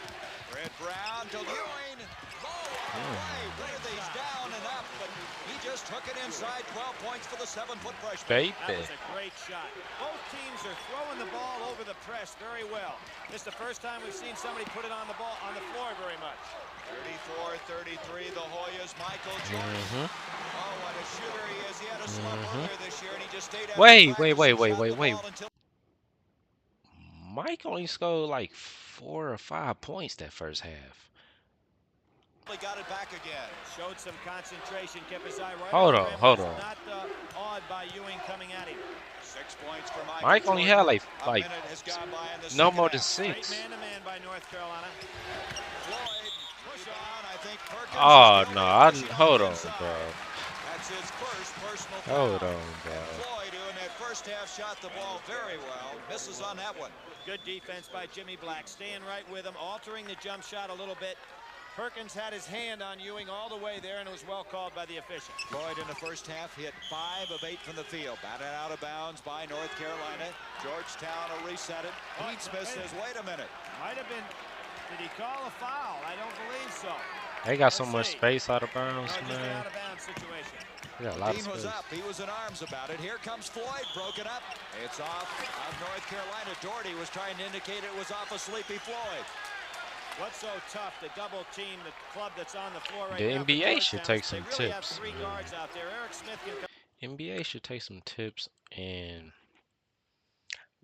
Red Brown to Ewing. Low on the way. Worthy's down and up, but he just took it inside. 12 points for the 7-foot freshman. Baby. That was a great shot. Both teams are throwing the ball over the press very well. This is the first time we've seen somebody put it on the floor very much. 34-33, the Hoyas. Michael Jordan. Oh, what a shooter he is. He had a slump earlier this year, and he just stayed out. Wait. Mike only scored like 4 or 5 points that first half. He got it back again. Showed some concentration, kept his eye right. Hold on. Not awed by Ewing coming at him. 6 points for Michael Mike only had like A minute has gone by in the no second more than half. 6. Great man-to-man by North Carolina. Floyd, push on. I think Perkins. Oh no, hold on, bro. That's his first personal Hold foul. on, bro. Floyd, who in that first half shot the ball very well, misses on that one. Good defense by Jimmy Black, staying right with him, altering the jump shot a little bit. Perkins had his hand on Ewing all the way there, and it was well called by the official. Floyd in the first half hit 5 of 8 from the field. Batted out of bounds by North Carolina. Georgetown will reset it. Pete Smith says, wait a minute. Might have been, did he call a foul? I don't believe so. They got so much space out of bounds, No, just an man. out of bounds situation. They got a lot of Dean was space. up. He was in arms about it. Here comes Floyd. Broken up. It's off of North Carolina. Doherty was trying to indicate it was off of Sleepy Floyd. What's so tough? The double team, the club that's on the floor right The now. NBA should take some They really have tips. 3 guards out there. Eric Smith can come. NBA should take some tips and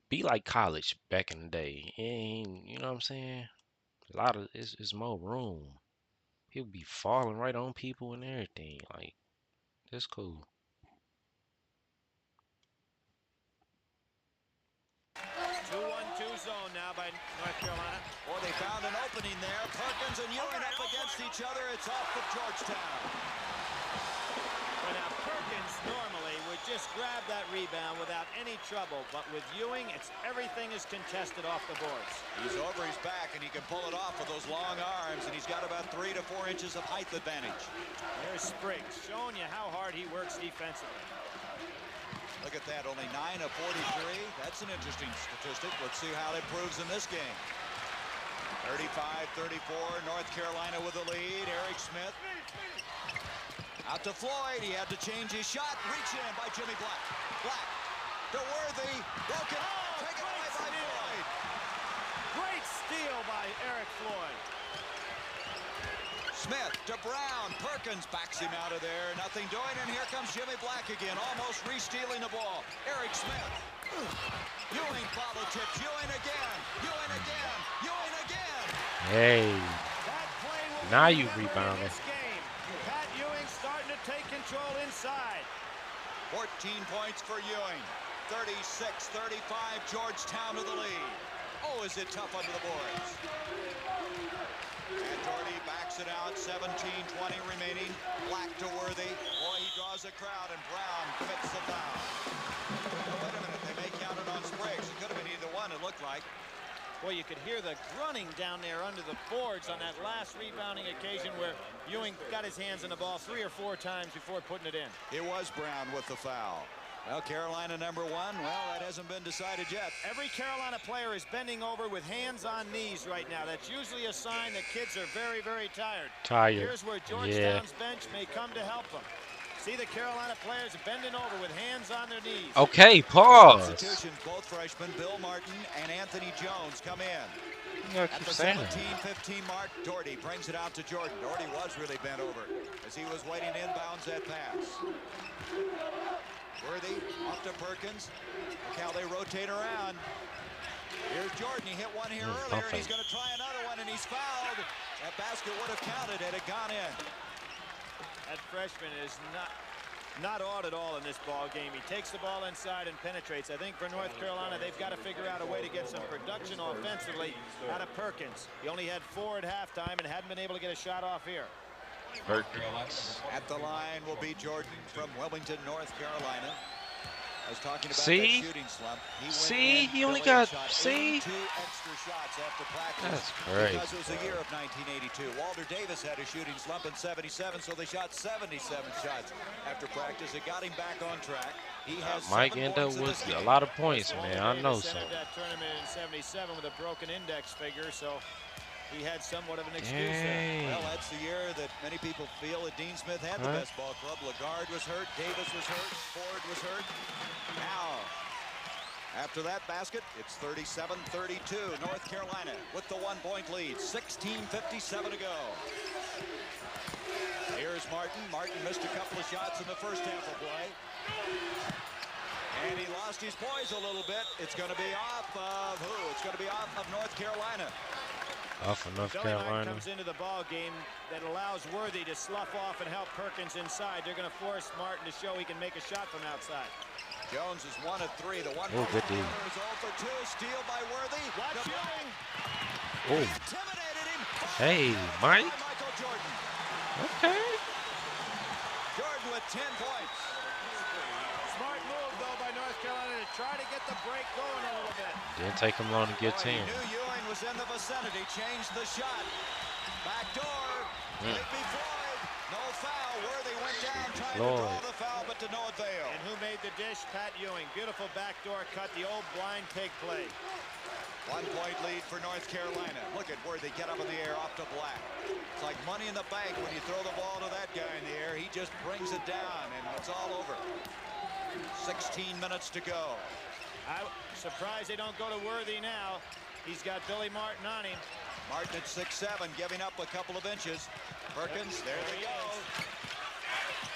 be like college back in the day. And you know what I'm saying? A lot of it's more room. He'll be falling right on people and everything. Like, that's cool. 2-1-2 zone now by North Carolina. Boy, they found an opening there. Perkins and Ewing up against each other. It's off for Georgetown. But now Perkins normally would just grab that rebound without any trouble, but with Ewing, everything is contested off the boards. He's over his back, and he can pull it off with those long arms, and he's got about 3 to 4 inches of height advantage. There's Spriggs showing you how hard he works defensively. Look at that, only 9 of 43. That's an interesting statistic. Let's see how it proves in this game. 35-34, North Carolina with the lead. Eric Smith. Out to Floyd. He had to change his shot. Reach in by Jimmy Black. Black to Worthy. Broken. Taken away by Floyd. Great steal by Eric Floyd. Smith to Brown. Perkins backs him out of there. Nothing doing, and here comes Jimmy Black again, almost re-stealing the ball. Eric Smith. Ewing follow tips. Ewing again. Ewing again. Ewing again. Hey, That play will now be you remembered in rebounding. this game. Pat Ewing starting to take control inside. 14 points for Ewing. 36-35, Georgetown to the lead. Oh, is it tough under the boards. And Doherty backs it out. 17-20 remaining. Black to Worthy. Boy, he draws the crowd, and Brown commits the foul. Oh, wait a minute, they may count it on Spriggs. It could have been either one, it looked like. Well, you could hear the grunting down there under the boards on that last rebounding occasion where Ewing got his hands on the ball 3 or 4 times before putting it in. It was Brown with the foul. Well, Carolina number 1, well, that hasn't been decided yet. Every Carolina player is bending over with hands on knees right now. That's usually a sign that kids are very, very tired. Here's where Georgetown's bench may come to help them. See the Carolina players bending over with hands on their knees. Okay, pause. Substitutions, both freshmen, Bill Martin and Anthony Jones, come in. At the 17-15 mark, Doherty brings it out to Jordan. Doherty was really bent over as he was waiting inbounds that pass. Worthy off to Perkins. Look how they rotate around. Here's Jordan. He hit one here earlier, and he's going to try another one, and he's fouled. That basket would have counted had it gone in. That freshman is not odd at all in this ball game. He takes the ball inside and penetrates. I think for North Carolina, they've got to figure out a way to get some production offensively out of Perkins. He only had 4 at halftime and hadn't been able to get a shot off here. At the line will be Jordan from Wilmington, North Carolina. I was talking about that shooting slump. He only got 2 extra shots after practice. That's great. Because it was the year of 1982. Walter Davis had a shooting slump in '77, so they shot 77 shots after practice. It got him back on track. He has Mike ended up with a lot of points, man. I know so. That tournament in '77 with a broken index figure, so he had somewhat of an excuse there. Well, that's the year that many people feel that Dean Smith had the best ball club. Lagarde was hurt, Davis was hurt, Ford was hurt. Now, after that basket, it's 37-32. North Carolina with the 1-point lead. 16:57 to go. Here's Martin. Martin missed a couple of shots in the first half of play. And he lost his poise a little bit. It's going to be off of who? It's going to be off of North Carolina. Off of North Carolina. Comes into the ball game that allows Worthy to slough off and help Perkins inside. They're going to force Martin to show he can make a shot from outside. Jones is 1 of 3. The one good D. is 0 for 2. Steal by Worthy. Watch Ewing. Oh. Intimidated him. Hey, Mike. Michael Jordan. Okay. Jordan with 10 points. Smart move, though, by North Carolina to try to get the break going a little bit. Didn't take him long to get 10. He knew Ewing was in the vicinity. Changed the shot. Back door. Rigby Floyd. No foul. Worthy went down trying to draw the foul, but to no avail. And who made the dish? Pat Ewing. Beautiful backdoor cut. The old blind pig play. 1-point lead for North Carolina. Look at Worthy get up in the air off to Black. It's like money in the bank when you throw the ball to that guy in the air. He just brings it down, and it's all over. 16 minutes to go. I'm surprised they don't go to Worthy now. He's got Billy Martin on him. Martin at 6'7", giving up a couple of inches. Perkins, there they go.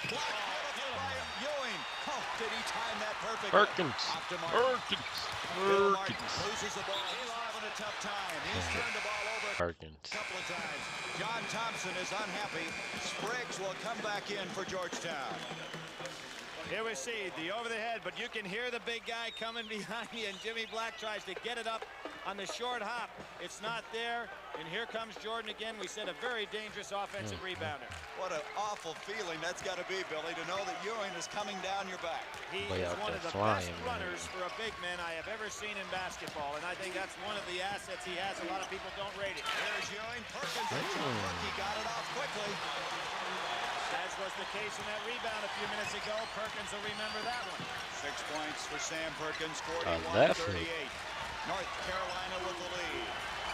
Blocked beautiful by Ewing. Oh, did he time that perfectly? Perkins. Bill Martin loses the ball. He's having a tough time. He's turned the ball over Perkins. a couple of times. John Thompson is unhappy. Spriggs will come back in for Georgetown. Here we see the over the head, but you can hear the big guy coming behind you, and Jimmy Black tries to get it up on the short hop. It's not there, and here comes Jordan again. We said a very dangerous offensive rebounder. What an awful feeling that's got to be, Billy, to know that Ewing is coming down your back. He Way is out one there of the flying, best runners for a big man I have ever seen in basketball, and I think that's one of the assets he has. A lot of people don't rate it. There's Ewing. Perkins he got it off quickly. As was the case in that rebound a few minutes ago. Perkins will remember that one. 6 points for Sam Perkins, 41-38. Left North Carolina with the lead,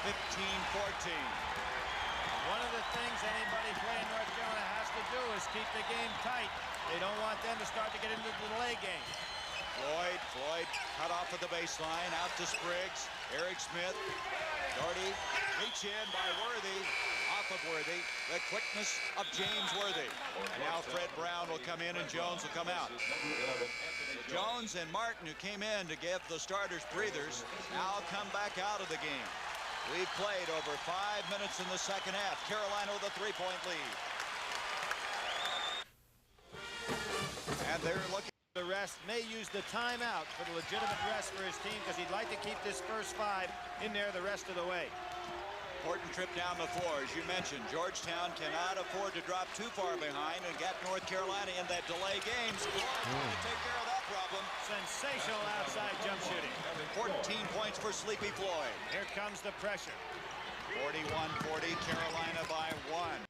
15-14. One of the things anybody playing North Carolina has to do is keep the game tight. They don't want them to start to get into the delay game. Floyd cut off at the baseline, out to Spriggs. Eric Smith, Doherty, reach in by Worthy, off of Worthy. The quickness of James Worthy. And now Fred Brown will come in and Jones will come out. Jones and Martin, who came in to give the starters breathers, now come back out of the game. We've played over 5 minutes in the second half. Carolina with a 3-point lead. And they're looking. The rest may use the timeout for the legitimate rest for his team because he'd like to keep this first 5 in there the rest of the way. Important trip down the floor. As you mentioned, Georgetown cannot afford to drop too far behind and get North Carolina in that delay game. Take care of that problem. Sensational outside jump shooting. 14 points for Sleepy Floyd. Here comes the pressure. 41-40, Carolina by 1.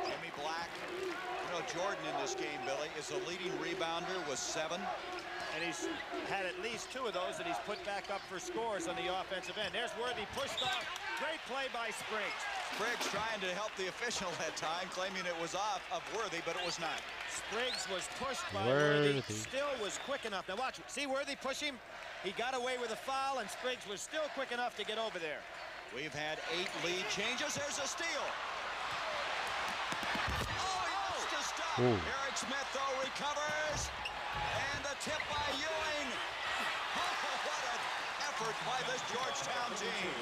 Jimmy Black. You know, Jordan in this game, Billy, is the leading rebounder with 7. And he's had at least 2 of those that he's put back up for scores on the offensive end. There's Worthy pushed off. Great play by Spriggs. Spriggs trying to help the official that time, claiming it was off of Worthy, but it was not. Spriggs was pushed by Worthy. Still was quick enough. Now watch. See Worthy push him? He got away with a foul, and Spriggs was still quick enough to get over there. We've had 8 lead changes. There's a steal. Oh, he missed a stop. Eric Smith, though, recovers. And the tip by Ewing. Oh, what an effort by this Georgetown team.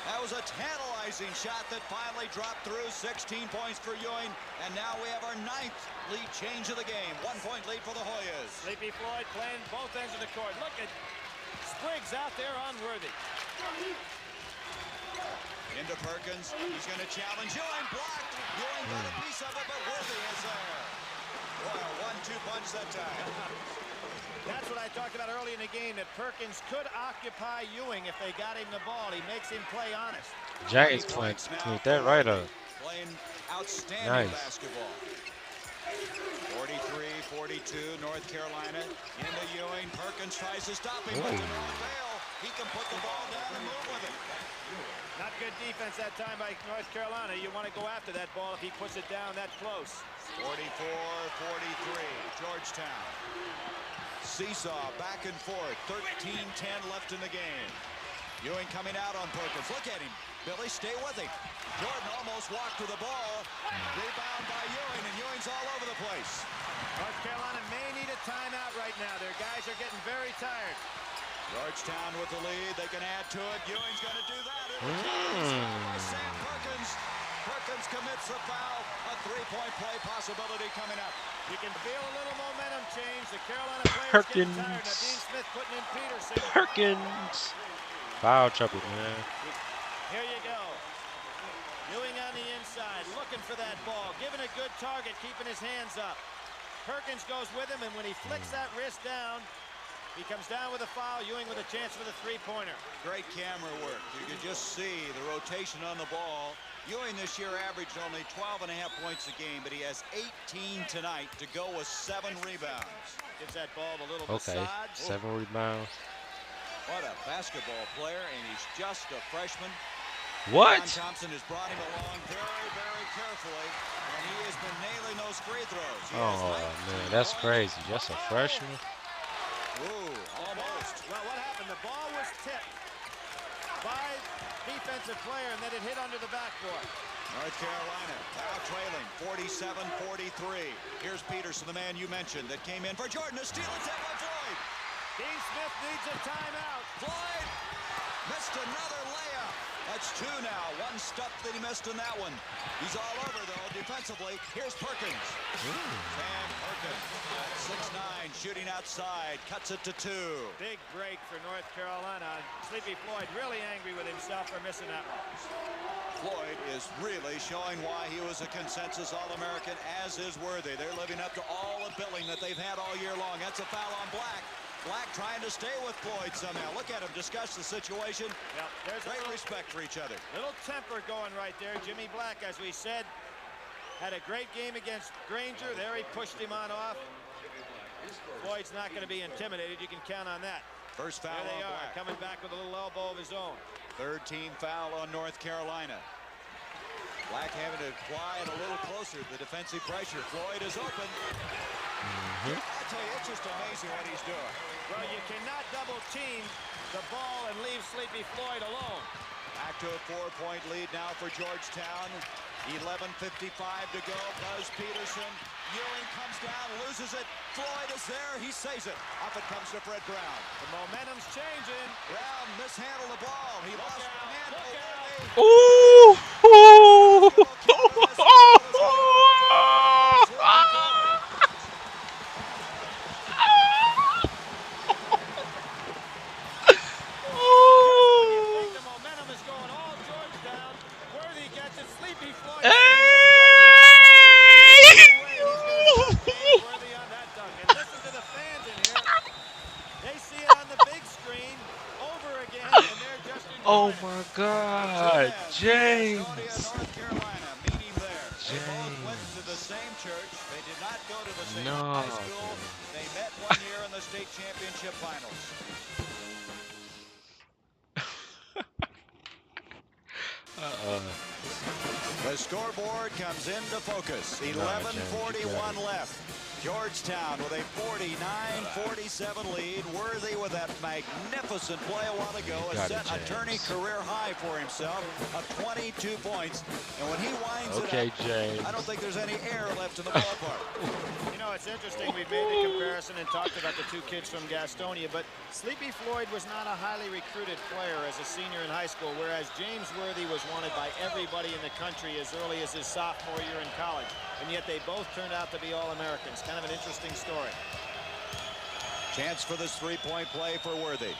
That was a tantalizing shot that finally dropped through. 16 points for Ewing. And now we have our 9th lead change of the game. 1-point lead for the Hoyas. Sleepy Floyd playing both ends of the court. Look at Spriggs out there on Worthy. Into Perkins. He's going to challenge Ewing. Blocked. Ewing got a piece of it, but Worthy is there. Boy, a 1-2 punch that time. That's what I talked about early in the game, that Perkins could occupy Ewing if they got him the ball. He makes him play honest. Jack is cleaned that right up. Playing outstanding basketball. 43-42, North Carolina into Ewing. Perkins tries to stop him, but to no avail. He can put the ball down and move with it. Not good defense that time by North Carolina. You want to go after that ball if he puts it down that close. 44-43, Georgetown. Seesaw back and forth. 13-10 left in the game. Ewing coming out on Perkins. Look at him. Billy, stay with him. Jordan almost walked to the ball. Rebound by Ewing, and Ewing's all over the place. North Carolina may need a timeout right now. Their guys are getting very tired. Georgetown with the lead. They can add to it. Ewing's going to do that. By Sam Perkins. Perkins commits the foul. A 3-point play possibility coming up. You can feel a little momentum change. The Carolina players getting tired. Now Dean Smith putting in Peterson. Perkins. Foul trouble, man. Here you go. Ewing on the inside, looking for that ball. Giving a good target, keeping his hands up. Perkins goes with him, and when he flicks that wrist down, he comes down with a foul. Ewing with a chance for the 3-pointer. Great camera work. You can just see the rotation on the ball. Ewing this year averaged only 12.5 points a game, but he has 18 tonight to go with 7 rebounds. Gives that ball a little massage. 7 rebounds. What a basketball player, and he's just a freshman. What? John Thompson has brought him along very, very carefully, and he has been nailing those free throws. Oh, man, that's crazy. Just a freshman. Ooh, almost. Well, what happened? The ball was tipped by defensive player, and then it hit under the backboard. North Carolina now trailing 47-43. Here's Peterson, the man you mentioned, that came in for Jordan. A steal attempt by Floyd. Dean Smith needs a timeout. Floyd missed another layup. That's 2 now. 1 stop that he missed in that one. He's all over, though, defensively. Here's Perkins. Sam Perkins, 6'9", shooting outside. Cuts it to 2. Big break for North Carolina. Sleepy Floyd really angry with himself for missing that one. Floyd is really showing why he was a consensus All-American, as is Worthy. They're living up to all the billing that they've had all year long. That's a foul on Black. Black trying to stay with Floyd somehow. Look at him discuss the situation. Yep, there's great respect for each other. Little temper going right there. Jimmy Black, as we said, had a great game against Granger. There he pushed him on off. Floyd's not going to be intimidated. You can count on that. First foul there they on are, Black. coming back with a little elbow of his own. 3rd team foul on North Carolina. Black having to apply it a little closer. The defensive pressure. Floyd is open. I'll tell you, it's just amazing what he's doing. Well, you cannot double team the ball and leave Sleepy Floyd alone. Back to a 4-point lead now for Georgetown. 11:55 to go. Buzz Peterson. Ewing comes down, loses it. Floyd is there. He saves it. Up it comes to Fred Brown. The momentum's changing. Brown mishandled the ball. He lost the handle. Ooh! The momentum is going all Two God, men, Gastonia, James. North Carolina, meet him there. They both went to the James. same church. They did not go to the same No, high school. James. They met one year in the state championship finals. Uh-uh. The scoreboard comes into focus. Nah, James, you got 11:41 it. left. Georgetown with a 49-47 lead. Worthy with that magnificent play a while ago You has got it, set a tourney James. career high for himself of 22 points. And when he winds Okay, it up, James. I don't think there's any air left in the ballpark. You know, it's interesting. We've made the comparison and talked about the two kids from Gastonia, but Sleepy Floyd was not a highly recruited player as a senior in high school, whereas James Worthy was wanted by everybody in the country as early as his sophomore year in college. And yet they both turned out to be All-Americans. Kind of an interesting story. Chance for this three-point play for Worthy.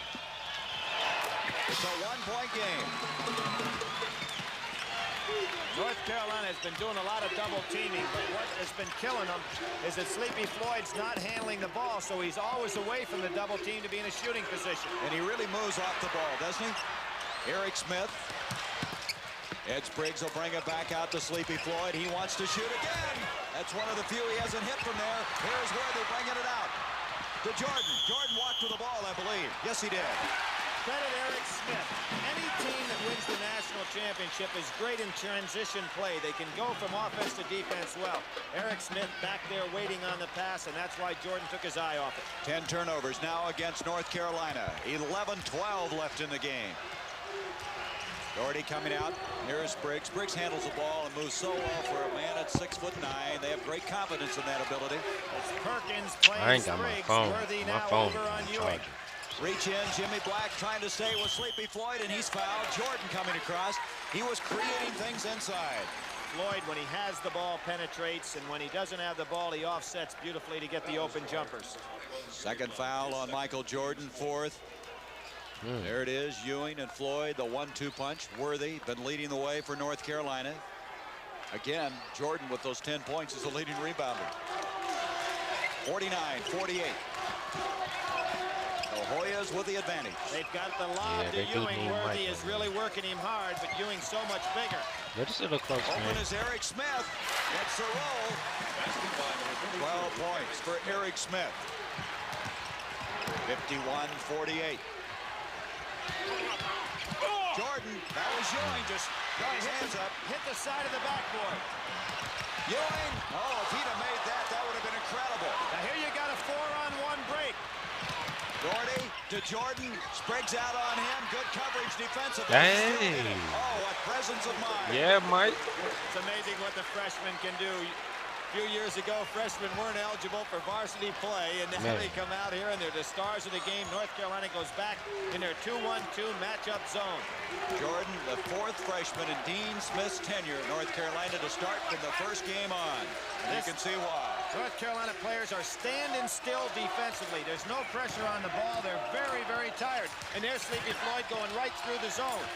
It's a one-point game. North Carolina has been doing a lot of double teaming, but what has been killing them is that Sleepy Floyd's not handling the ball, so he's always away from the double team to be in a shooting position. And he really moves off the ball, doesn't he? Eric Smith. Ed Spriggs will bring it back out to Sleepy Floyd. He wants to shoot again. That's one of the few he hasn't hit from there. Here's Worthy bringing it out to Jordan. Jordan walked to the ball, I believe. Yes, he did. Credit Eric Smith. Any team that wins the national championship is great in transition play. They can go from offense to defense well. Eric Smith back there waiting on the pass, and that's why Jordan took his eye off it. 10 turnovers now against North Carolina. 11-12 left in the game. Doherty coming out. Here's Spriggs. Spriggs handles the ball and moves so well for a man at 6'9". They have great confidence in that ability. It's Perkins I playing ain't got my Spriggs. phone. Worthy My now phone over on on Ewing. charger. Reach in, Jimmy Black trying to stay with Sleepy Floyd, and he's fouled. Jordan coming across. He was creating things inside. Floyd, when he has the ball, penetrates, and when he doesn't have the ball, he offsets beautifully to get the open jumpers. Second foul on Michael Jordan, fourth. There it is, Ewing and Floyd, the 1-2 punch. Worthy been leading the way for North Carolina. Again, Jordan with those 10 points is the leading rebounder. 49-48. The Hoyas with the advantage. They've got the lob Yeah, to they do Ewing. need Worthy Michael. is really working him hard, but Ewing's so much bigger. Let us look close, Open man. is Eric Smith. Gets the roll. 12 points for Eric Smith. 51-48. Jordan, that was Ewing, just got his hands up. Hit the side of the backboard. Ewing, oh, if he'd have made that, that would have been incredible. Now here you got a 4-on-1 break. Doherty to Jordan, Spriggs out on him, good coverage defensively. Dang. Oh, what presence of mind. Yeah, Mike. It's amazing what the freshmen can do. A few years ago, freshmen weren't eligible for varsity play, and now Man. they come out here and they're the stars of the game. North Carolina goes back in their 2-1-2 matchup zone. Jordan, the fourth freshman in Dean Smith's tenure at North Carolina to start from the first game on. And you can see why. North Carolina players are standing still defensively. There's no pressure on the ball. They're very, very tired. And there's Sleepy Floyd going right through the zone.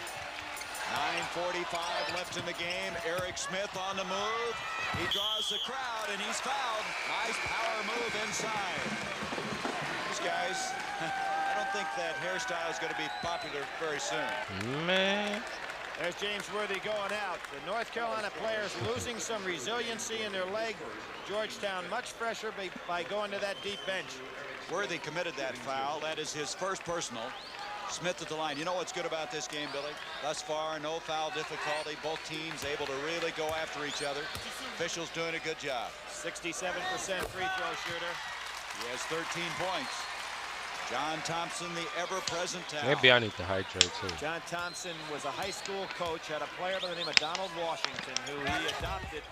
9:45 left in the game. Eric Smith on the move. He draws the crowd, and he's fouled. Nice power move inside. These guys, I don't think that hairstyle is going to be popular very soon. Man. There's James Worthy going out. The North Carolina players losing some resiliency in their leg. Georgetown much fresher by going to that deep bench. Worthy committed that foul. That is his first personal. Smith at the line. You know what's good about this game, Billy? Thus far, no foul difficulty. Both teams able to really go after each other. Officials doing a good job. 67% free throw shooter. He has 13 points. John Thompson, the ever-present talent. Maybe I need to hydrate too. John Thompson was a high school coach, had a player by the name of Donald Washington, who he adopted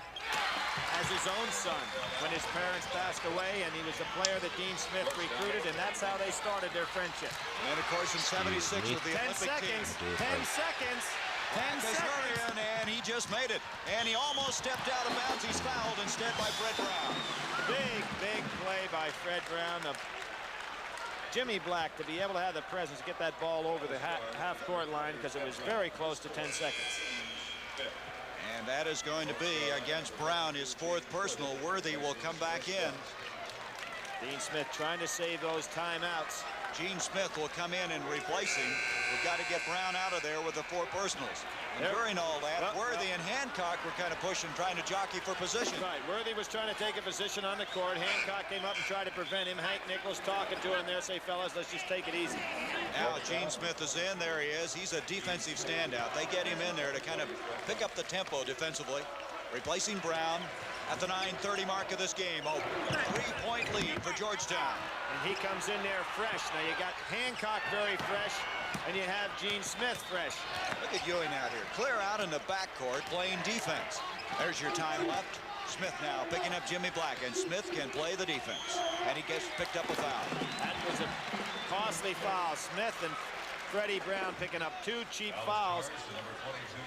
as his own son when his parents passed away, and he was a player that Dean Smith recruited, and that's how they started their friendship. And of course in 76 with the 10 Olympic seconds, team. 10 seconds, 10 seconds. And he just made it. And he almost stepped out of bounds. He's fouled instead by Fred Brown. Big, big play by Fred Brown. Jimmy Black to be able to have the presence to get that ball over the half-court line because it was very close to 10 seconds. And that is going to be against Brown, his fourth personal. Worthy will come back in. Dean Smith trying to save those timeouts. Gene Smith will come in and replace him. We've got to get Brown out of there with the 4 personals. And during all that, Worthy and Hancock were kind of pushing, trying to jockey for position. Right, Worthy was trying to take a position on the court. Hancock came up and tried to prevent him. Hank Nichols talking to him there, say, fellas, let's just take it easy. Now Gene Smith is in. There he is. He's a defensive standout. They get him in there to kind of pick up the tempo defensively. Replacing Brown at the 9:30 mark of this game. A 3-point lead for Georgetown. And he comes in there fresh. Now you got Hancock very fresh, and you have Gene Smith fresh. Look at Ewing out here. Clear out in the backcourt playing defense. There's your time left. Smith now picking up Jimmy Black, and Smith can play the defense. And he gets picked up a foul. That was a costly foul. Smith and Freddie Brown picking up 2 cheap fouls.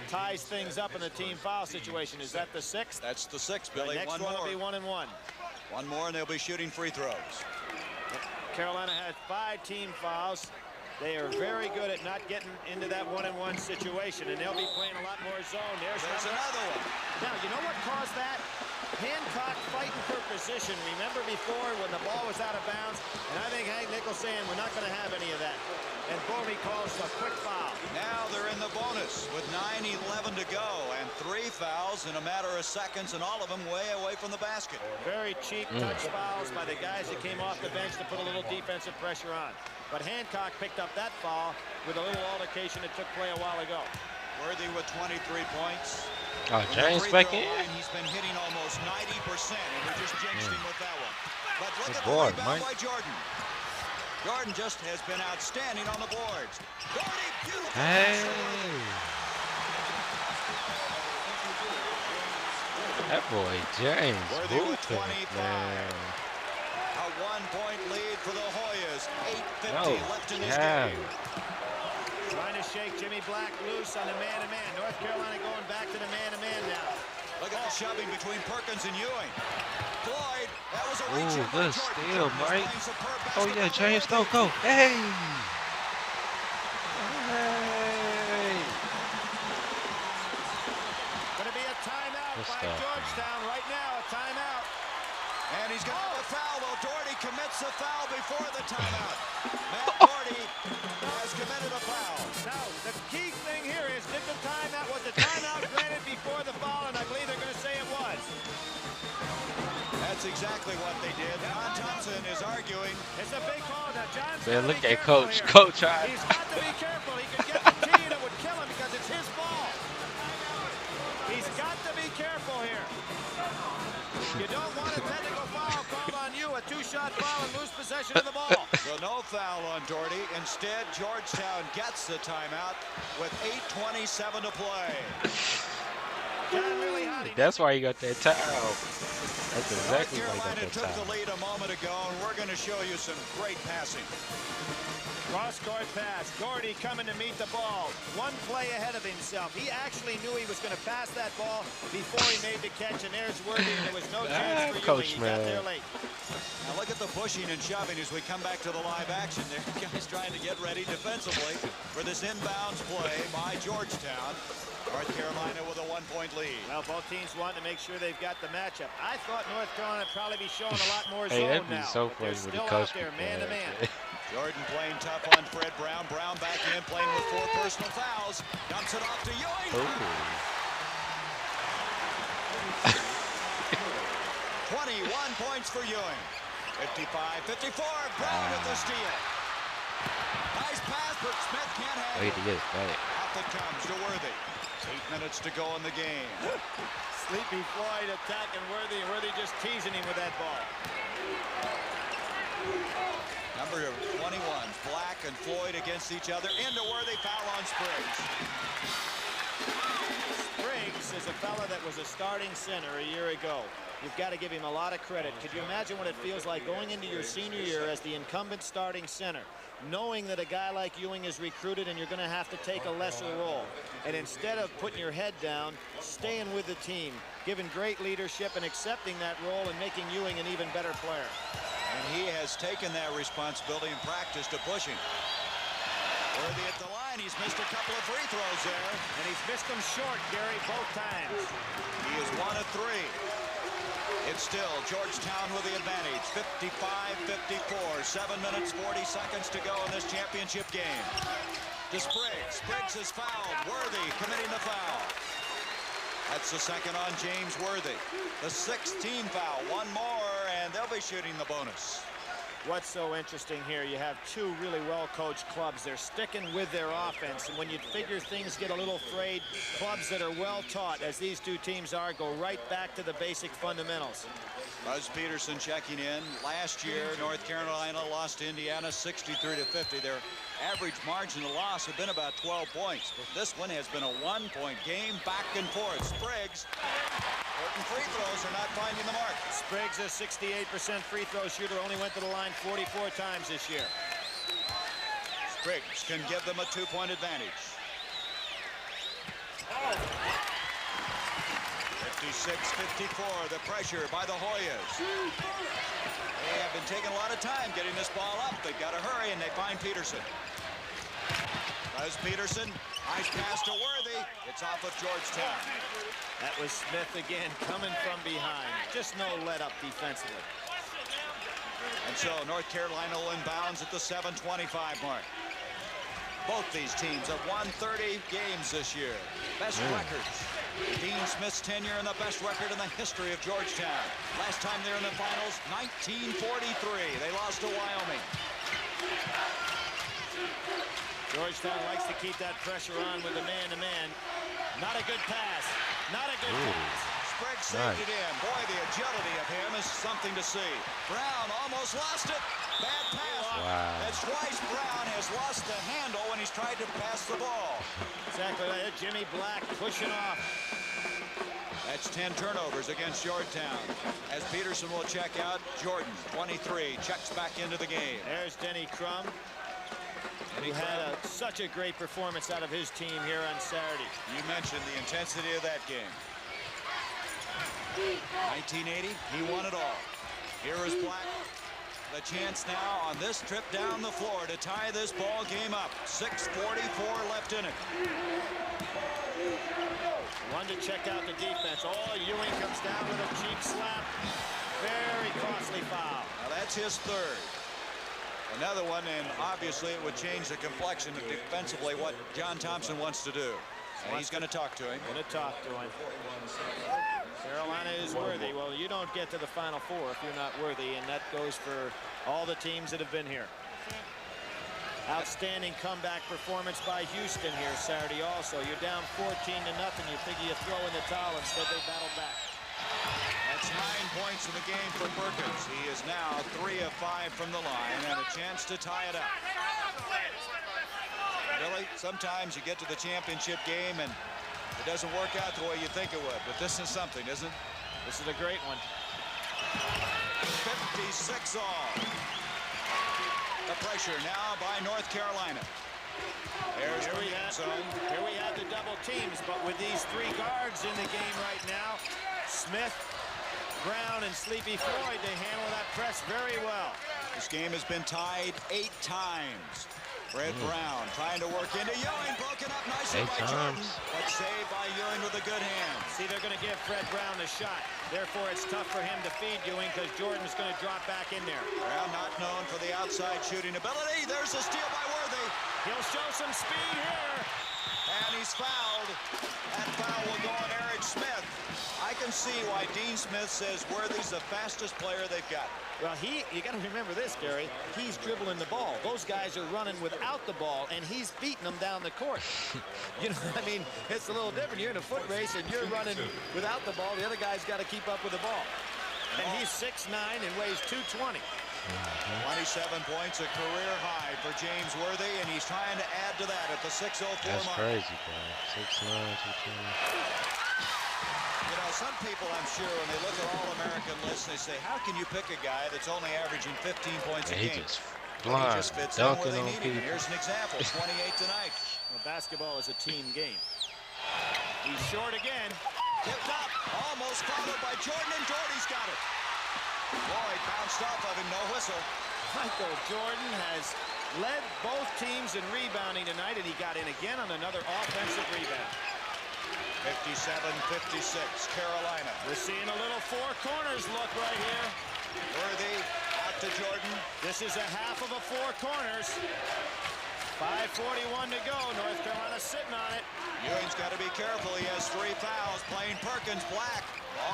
Ties things up in the team foul situation. Is that the 6th? That's the 6th, Billy. The next one will be 1 and 1. One more, and they'll be shooting free throws. Carolina had 5 team fouls. They are very good at not getting into that 1-and-1 situation, and they'll be playing a lot more zone. There's another one. Now, you know what caused that? Hancock fighting for position. Remember before when the ball was out of bounds? And I think Hank Nichols saying we're not going to have any of that. And boom, he calls a quick foul. Now they're in the bonus with 9:11 to go, and 3 fouls in a matter of seconds, and all of them way away from the basket. Very cheap touch fouls by the guys that came off the bench to put a little defensive pressure on. But Hancock picked up that foul with a little altercation that took play a while ago. Worthy with 23 points. Oh, James back in. He's been hitting almost 90%, and we just jinxed him with that one. But look at the board, rebound Mike. by Jordan. Jordan just has been outstanding on the boards. Gordy, beautiful. Hey. That boy James Worthy with hooping, 25. man. A 1-point lead for the Hoyas. 8:50 No, left in this yeah. game. Trying to shake Jimmy Black loose on the man-to-man. North Carolina going back to the man-to-man now. Look at the shoving between Perkins and Ewing. Floyd, that was a reach Ooh, in by good Jordan. steal, Jordan is Mike. playing superb Oh yeah, basketball. James, go. Hey. Hey. Going to be a timeout Good by stuff, Georgetown right now. A timeout. And he's going to have a foul. Well, Doherty commits a foul before the timeout. Matt Doherty has committed a foul. Now, the key thing here is, did the timeout, was the timeout granted before the foul? And I believe they're going to say it was. That's exactly what they did. John Thompson is arguing. It's a big call. Now, John's Man, gotta look be at careful Coach. here. Coach, He's got to be careful. He could get the tee and it would kill him because it's his ball. He's got to be careful here. You don't want a technical foul called on you, a 2-shot foul and lose possession of the ball. So no foul on Doherty. Instead, Georgetown gets the timeout with 8:27 to play. John really hot. That's why you got that towel. That's exactly why you got North Carolina that took the towel. lead a moment ago, and we're going to show you some great passing. Cross-court pass. Doherty coming to meet the ball. One play ahead of himself. He actually knew he was going to pass that ball before he made the catch, and there's Worthy, and there was no chance for Coach, Ewing. He got man. there late. Now look at the pushing and shoving as we come back to the live action there. Guys trying to get ready defensively for this inbounds play by Georgetown. North Carolina with a 1-point lead. Well, both teams want to make sure they've got the matchup. I thought North Carolina would probably be showing a lot more Hey, zone that'd be now. so but funny they're when the still coach out there, be man-to-man. Jordan playing tough on Fred Brown. Brown back in, playing with 4 personal fouls. Dumps it off to Ewing. 21 points for Ewing. 55-54. Brown with the steal. Nice pass, but Smith can't have Wait, it. he is back. Off it comes to Worthy. 8 minutes to go in the game. Sleepy Floyd attacking Worthy, and Worthy just teasing him with that ball. Number 21, Black and Floyd against each other. Into Worthy, foul on Spriggs. Spriggs is a fella that was a starting center a year ago. You've got to give him a lot of credit. Could you imagine what it feels like going into your senior year as the incumbent starting center, knowing that a guy like Ewing is recruited and you're going to have to take a lesser role? And instead of putting your head down, staying with the team, giving great leadership and accepting that role and making Ewing an even better player. And he has taken that responsibility in practice to pushing. Worthy at the line. He's missed a couple of free throws there. And he's missed them short, Gary, both times. He is 1 of 3. It's still Georgetown with the advantage, 55-54, 7 minutes, 40 seconds to go in this championship game. To Spriggs. Spriggs is fouled. Worthy committing the foul. That's the second on James Worthy. The 16th foul. One more, and they'll be shooting the bonus. What's so interesting here, you have two really well-coached clubs. They're sticking with their offense, and when you figure things get a little frayed, clubs that are well-taught, as these two teams are, go right back to the basic fundamentals. Buzz Peterson checking in. Last year, North Carolina lost to Indiana 63-50. Their average margin of loss had been about 12 points. But this one has been a one-point game, back and forth. Spriggs. Important free throws are not finding the mark. Spriggs, a 68% free throw shooter, only went to the line 44 times this year. Spriggs can give them a two-point advantage. 56-54, the pressure by the Hoyas. They have been taking a lot of time getting this ball up. They've got to hurry, and they find Peterson. Buzz Peterson, nice pass to Worthy. It's off of Georgetown. That was Smith again, coming from behind. Just no let-up defensively. And so North Carolina will inbounds at the 7:25 mark. Both these teams have won 30 games this year. Best records. Dean Smith's tenure and the best record in the history of Georgetown. Last time they were in the finals, 1943. They lost to Wyoming. Georgetown likes to keep that pressure on with the man-to-man. Not a good pass. Not a good pass. Spriggs saved it in. Boy, the agility of him is something to see. Brown almost lost it. Bad pass. Wow. That's twice Brown has lost the handle when he's tried to pass the ball. Exactly like that. Jimmy Black pushing off. That's 10 turnovers against Georgetown. As Peterson will check out, Jordan, 23, checks back into the game. There's Denny Crum, who had such a great performance out of his team here on Saturday. You mentioned the intensity of that game. 1980, he won it all. Here is Black. The chance now on this trip down the floor to tie this ball game up. 6:44 left in it. One to check out the defense. Oh, Ewing comes down with a cheap slap. Very costly foul. Now that's his third. Another one, and obviously it would change the complexion of defensively what John Thompson wants to do. And he's going to talk to him. Going to talk to him. Carolina is worthy. Well, you don't get to the Final Four if you're not worthy, and that goes for all the teams that have been here. Outstanding comeback performance by Houston here Saturday also. You're down 14-0. You figure you throw in the towel. Instead, they battled back. That's 9 points in the game for Perkins. He is now 3 of 5 from the line and a chance to tie it up. Really, sometimes you get to the championship game and it doesn't work out the way you think it would. But this is something, isn't it? This is a great one. 56 all. The pressure now by North Carolina. There's Here we have the double teams, but with these three guards in the game right now, Smith, Brown, and Sleepy Floyd, they handle that press very well. This game has been tied 8 times. Fred Brown trying to work into Ewing, broken up nicely by Jordan, but saved by Ewing with a good hand. See, they're going to give Fred Brown the shot. Therefore, it's tough for him to feed Ewing because Jordan's going to drop back in there. Brown not known for the outside shooting ability. There's a steal by Worthy. He'll show some speed here. And he's fouled. That foul will go on Eric Smith. I can see why Dean Smith says Worthy's the fastest player they've got. Well, you got to remember this, Gary. He's dribbling the ball. Those guys are running without the ball, and he's beating them down the court. You know, I mean, it's a little different. You're in a foot race, and you're running without the ball. The other guy's got to keep up with the ball. And he's 6'9" and weighs 220. 27 points, a career high for James Worthy, and he's trying to add to that at the 6:04 mark. That's crazy, bro. 6'9", 220. You know, some people, I'm sure, when they look at All-American lists, they say, how can you pick a guy that's only averaging 15 points a game? He just fits in where dunking they on need him. people. Here's an example, 28 tonight. Well, basketball is a team game. He's short again. Tipped up, almost followed by Jordan, and Jordy's got it. Floyd bounced off of him, no whistle. Michael Jordan has led both teams in rebounding tonight, and he got in again on another offensive rebound. 57-56, Carolina. We're seeing a little four corners look right here. Worthy out to Jordan. This is a half of a four corners. 5:41 to go. North Carolina sitting on it. Ewing's got to be careful. He has 3 fouls. Playing Perkins. Black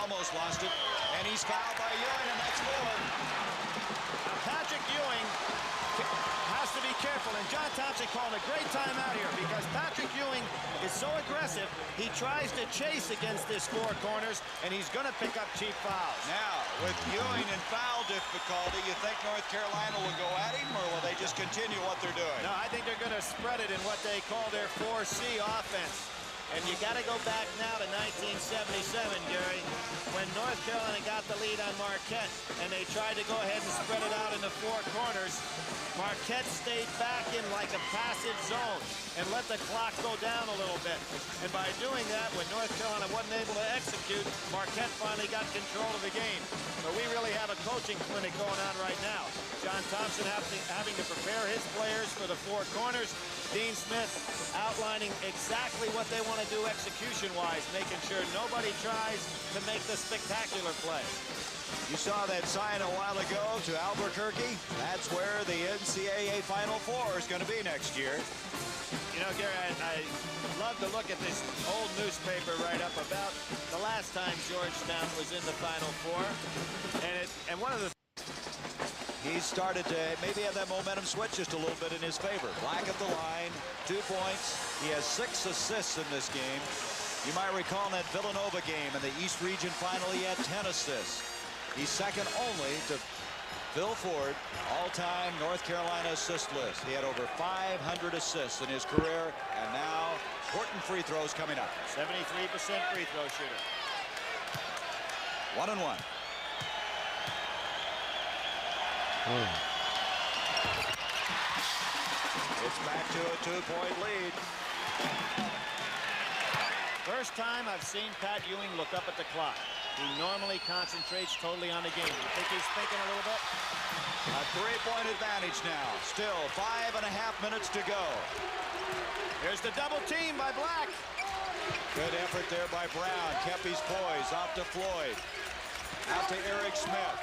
almost lost it. And he's fouled by Ewing, and that's 4. Patrick Ewing has to be careful, and John Thompson calling a great timeout here because Patrick Ewing is so aggressive. He tries to chase against this four corners, and he's going to pick up cheap fouls. Now, with Ewing in foul difficulty, you think North Carolina will go at him, or will they just continue what they're doing? No, I think they're going to spread it in what they call their 4C offense. And you got to go back now to 1977, Gary, when North Carolina got the lead on Marquette, and they tried to go ahead and spread it out in the four corners. Marquette stayed back in like a passive zone and let the clock go down a little bit. And by doing that, when North Carolina wasn't able to execute, Marquette finally got control of the game. But we really have a coaching clinic going on right now. John Thompson having to prepare his players for the four corners. Dean Smith outlining exactly what they want to do execution-wise, making sure nobody tries to make the spectacular play. You saw that sign a while ago to Albuquerque. That's where the NCAA Final Four is going to be next year. You know, Gary, I love to look at this old newspaper write-up about the last time Georgetown was in the Final Four. And one of the... He started to maybe have that momentum switch just a little bit in his favor. Black at the line, 2 points. He has 6 assists in this game. You might recall in that Villanova game in the East Region Final, he had 10 assists. He's second only to Phil Ford, all-time North Carolina assist list. He had over 500 assists in his career, and now important free throws coming up. 73% free throw shooter. 1 and 1. It's back to a 2-point lead. First time I've seen Pat Ewing look up at the clock. He normally concentrates totally on the game. You think he's thinking a little bit? A 3-point advantage now. Still 5.5 minutes to go. Here's the double team by Black. Good effort there by Brown. Kept his poise. Out to Floyd. Out to Eric Smith.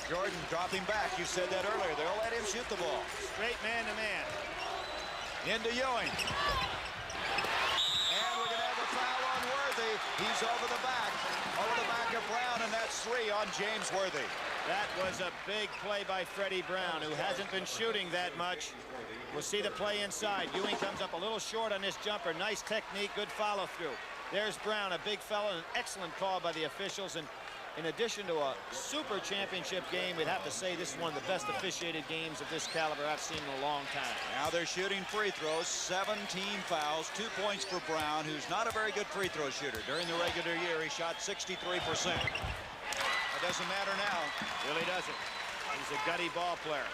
Jordan dropping back. You said that earlier. They'll let him shoot the ball. Straight man-to-man. Into Ewing. And we're going to have a foul on Worthy. He's over the back of Brown, and that's 3 on James Worthy. That was a big play by Freddie Brown, who hasn't been shooting that much. We'll see the play inside. Ewing comes up a little short on this jumper. Nice technique, good follow-through. There's Brown, a big fella, an excellent call by the officials. And in addition to a super championship game, we'd have to say this is one of the best officiated games of this caliber I've seen in a long time. Now they're shooting free throws, 17 fouls, 2 points for Brown, who's not a very good free throw shooter. During the regular year, he shot 63%. That doesn't matter now. Really doesn't. He's a gutty ball player.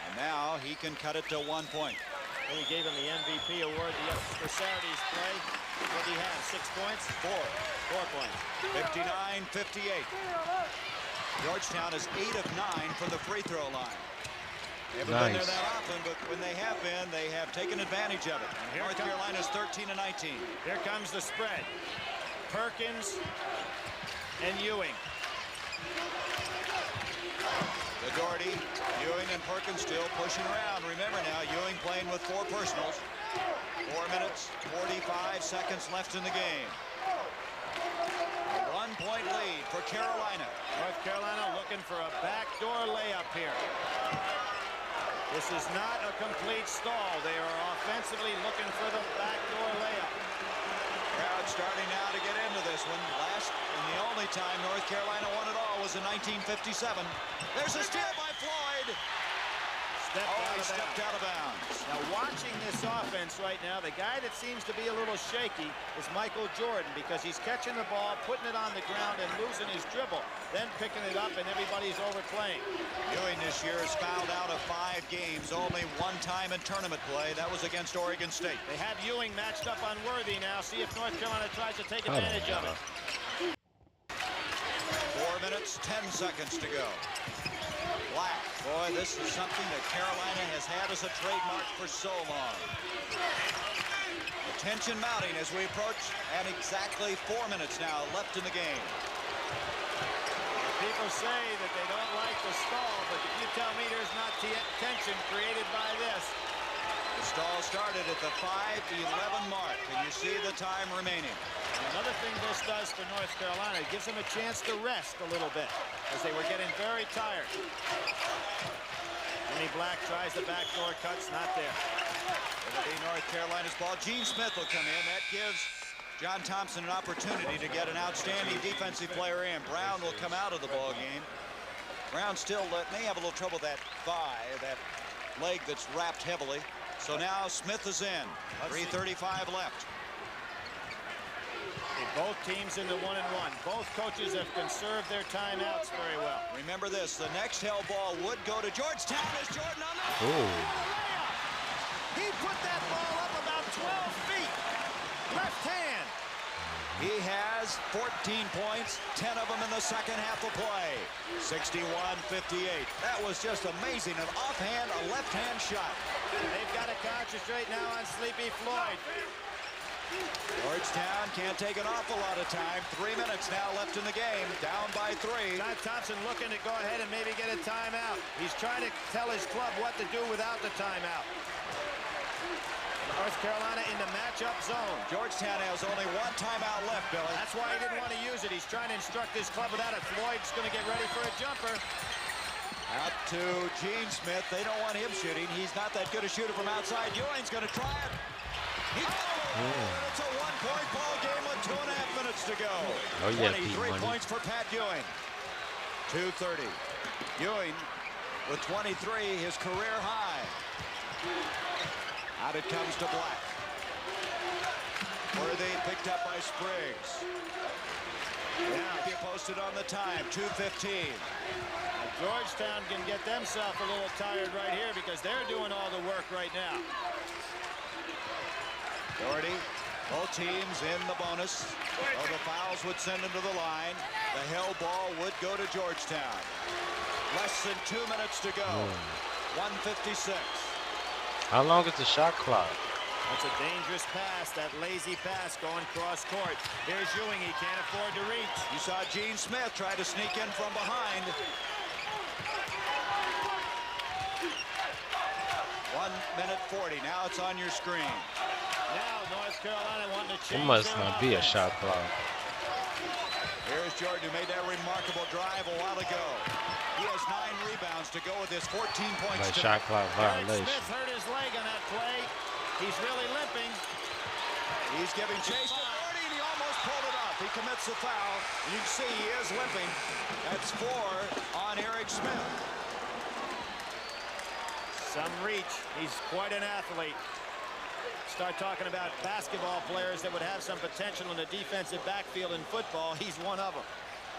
And now he can cut it to 1 point. Well, he gave him the MVP award for Saturday's play. What did he have, 6 points? 4 points. 59-58. Georgetown is 8 of 9 from the free throw line. They haven't been there that often, but when they have been, they have taken advantage of it. North Carolina's 13-19. Here comes the spread. Perkins and Ewing. The Doherty, Ewing and Perkins still pushing around. Remember now, Ewing playing with 4 personals. 4 minutes, 45 seconds left in the game. A 1-point lead for Carolina. North Carolina looking for a backdoor layup here. This is not a complete stall. They are offensively looking for the backdoor layup. Crowd starting now to get into this one. Last and the only time North Carolina won it all was in 1957. There's a steal by Floyd. Stepped out of bounds. Now watching this offense right now, the guy that seems to be a little shaky is Michael Jordan, because he's catching the ball, putting it on the ground, and losing his dribble, then picking it up, and everybody's overplaying. Ewing this year is fouled out of 5 games, only 1 time in tournament play. That was against Oregon State. They have Ewing matched up on Worthy now. See if North Carolina tries to take advantage of it. 4 minutes, 10 seconds to go. Black. Boy, this is something that Carolina has had as a trademark for so long. Tension mounting as we approach, and exactly 4 minutes now left in the game. People say that they don't like the stall, but if you tell me there's not tension created by this. The stall started at the 5:11 mark, and you see the time remaining. And another thing this does for North Carolina, it gives them a chance to rest a little bit, as they were getting very tired. Jimmy Black tries the backdoor cuts, not there. It'll be North Carolina's ball. Gene Smith will come in. That gives John Thompson an opportunity to get an outstanding defensive player in. Brown will come out of the ball game. Brown still may have a little trouble with that thigh, that leg that's wrapped heavily. So now Smith is in. 3:35 left. Both teams into 1-1. Both coaches have conserved their timeouts very well. Remember this, the next hell ball would go to Georgetown. Is Jordan on the He put that ball up about 12 feet. Left hand. He has 14 points, 10 of them in the second half of play. 61-58. That was just amazing. An offhand, a left-hand shot. They've got to concentrate now on Sleepy Floyd. Georgetown can't take an awful lot of time. 3 minutes now left in the game. Down by 3. John Thompson looking to go ahead and maybe get a timeout. He's trying to tell his club what to do without the timeout. North Carolina in the matchup zone. Georgetown has only one timeout left, Billy. That's why he didn't want to use it. He's trying to instruct his club without it. Floyd's going to get ready for a jumper. Out to Gene Smith. They don't want him shooting. He's not that good a shooter from outside. Ewing's going to try it. It's a one-point ball game with 2.5 minutes to go. 23 points for Pat Ewing. 2:30. Ewing with 23, his career high. Out it comes to Black. Worthy picked up by Spriggs. Now he posted on the time. 2:15. Georgetown can get themselves a little tired right here because they're doing all the work right now. Doherty, both teams in the bonus. So the fouls would send him to the line. The hell ball would go to Georgetown. Less than 2 minutes to go. 1:56. How long is the shot clock? That's a dangerous pass, that lazy pass going cross court. Here's Ewing, he can't afford to reach. You saw Gene Smith try to sneak in from behind. 1:40. Now it's on your screen. Now North Carolina wanting to change. It must not be a shot clock. Here's Jordan, who made that remarkable drive a while ago. He has 9 rebounds to go with his 14 points. Like shot clock violation. Smith hurt his leg on that play. He's really limping. He's giving chase to Doherty, and he almost pulled it off. He commits the foul, and you can see he is limping. That's 4 on Eric Smith. Some reach. He's quite an athlete. Start talking about basketball players that would have some potential in the defensive backfield in football. He's one of them.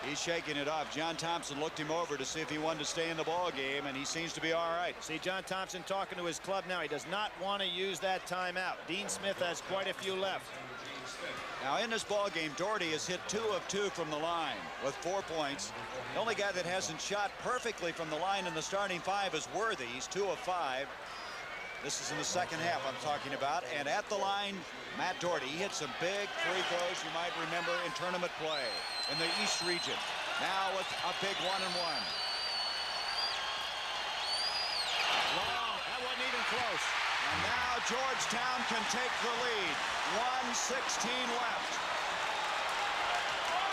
He's shaking it off. John Thompson looked him over to see if he wanted to stay in the ball game, and he seems to be all right. See John Thompson talking to his club now. He does not want to use that timeout. Dean Smith has quite a few left. Now in this ball game, Doherty has hit 2 of 2 from the line with 4 points. The only guy that hasn't shot perfectly from the line in the starting 5 is Worthy. He's 2 of 5. This is in the second half I'm talking about. And at the line, Matt Doherty. He hit some big free throws you might remember in tournament play in the East region. Now with a big 1-and-1. Long. That wasn't even close. And now Georgetown can take the lead. 1:16 left.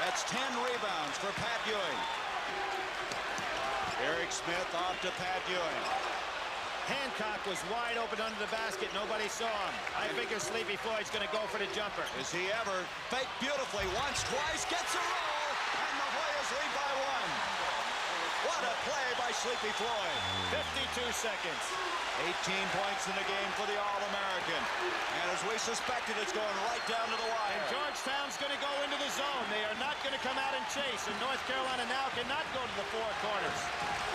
That's 10 rebounds for Pat Ewing. Eric Smith off to Pat Ewing. Hancock was wide open under the basket. Nobody saw him. I figure Sleepy Floyd's going to go for the jumper. Is he ever? Fake beautifully. Once, twice. Gets a roll. And the Hoyas lead by 1. What a play by Sleepy Floyd. 52 seconds. 18 points in the game for the All-American. And as we suspected, it's going right down to the wire. And Georgetown's going to go into the zone. They are not going to come out and chase. And North Carolina now cannot go to the 4 corners.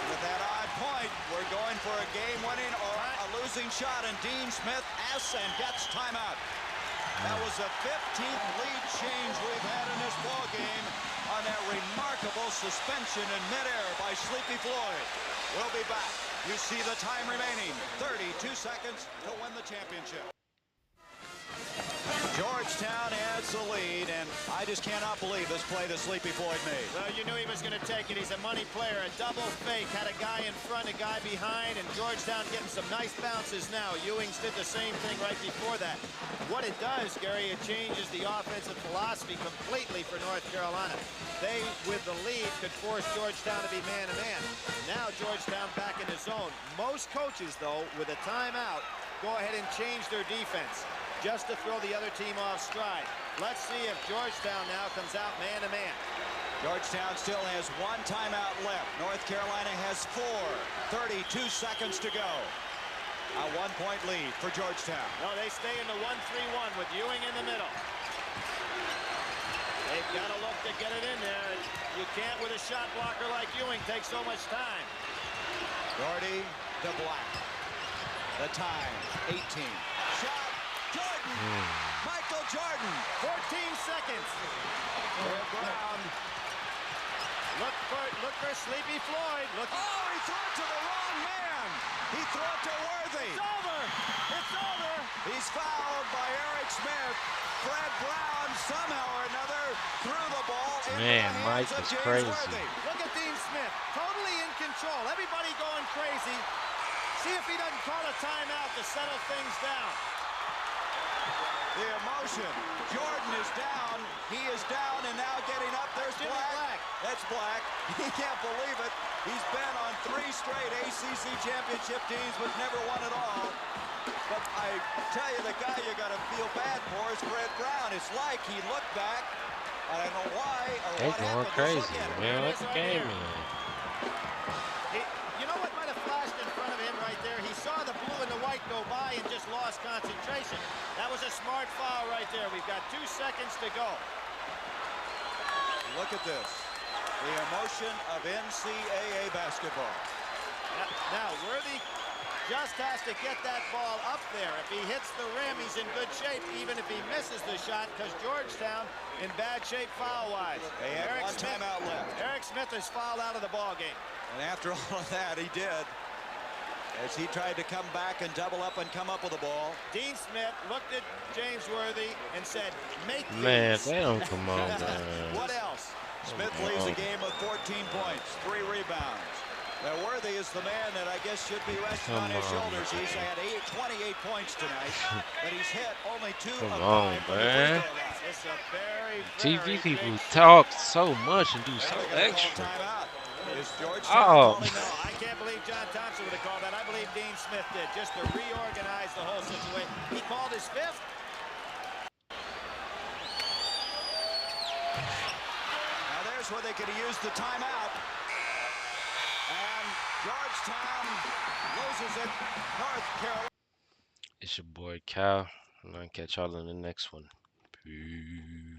With that odd point, we're going for a game-winning or a losing shot. And Dean Smith asks and gets timeout. That was the 15th lead change we've had in this ball game on that remarkable suspension in midair by Sleepy Floyd. We'll be back. You see the time remaining. 32 seconds to win the championship. Georgetown adds the lead, and I just cannot believe this play that Sleepy Floyd made. Well, you knew he was going to take it. He's a money player. A double fake. Had a guy in front, a guy behind, and Georgetown getting some nice bounces now. Ewing's did the same thing right before that. What it does, Gary, it changes the offensive philosophy completely for North Carolina. They, with the lead, could force Georgetown to be man-to-man. Now Georgetown back in the zone. Most coaches, though, with a timeout, go ahead and change their defense just to throw the other team off stride. Let's see if Georgetown now comes out man-to-man. Georgetown still has one timeout left. North Carolina has 4. 32 seconds to go. A 1-point lead for Georgetown. No, they stay in the 1-3-1 with Ewing in the middle. They've got to look to get it in there. You can't with a shot blocker like Ewing take so much time. Doherty to Black. The time, 18. Shot. Jordan! Michael Jordan! 14 seconds. Brown. Look for Sleepy Floyd. Oh, he threw it to the wrong man. He threw it to Worthy. It's over. It's over. He's fouled by Eric Smith. Fred Brown somehow or another threw the ball into Man, the Mike hands of is James crazy. Worthy. Look at Dean Smith. Totally in control. Everybody going crazy. See if he doesn't call a timeout to settle things down. The emotion. Jordan is down. He is down and now getting up. There's Black. That's Black. He can't believe it. He's been on 3 straight ACC championship teams but never won at all. But I tell you, the guy you got to feel bad for is Fred Brown. It's like he looked back. I don't know why or They what going happened. crazy, Look at him. man. Let the game in. You know what might have flashed in front of him right there? He saw the blue and the white go by and just lost concentration. That was a smart foul right there. We've got 2 seconds to go. Look at this. The emotion of NCAA basketball. Now, Worthy just has to get that ball up there. If he hits the rim, he's in good shape, even if he misses the shot, because Georgetown in bad shape foul-wise. They have one timeout left. Eric Smith is fouled out of the ball game. And after all of that, he did. As he tried to come back and double up and come up with the ball. Dean Smith looked at James Worthy and said, make Man, these. they don't come on, man. What else? Smith leads the game with 14 points, 3 rebounds. Now, Worthy is the man that I guess should be resting on his shoulders. He's had 28 points tonight, but he's hit only 2 of 5 man. It's a very, TV very people big talk so much and do so extra. Timeout. Is Georgetown Oh. calling No, that? I can't believe John Thompson would have called that. I believe Dean Smith did, just to reorganize the whole situation. He called his 5th. Now, there's where they could have used the timeout. And Georgetown loses it. North Carolina. It's your boy Cal, and I'll catch y'all in the next one. Peace.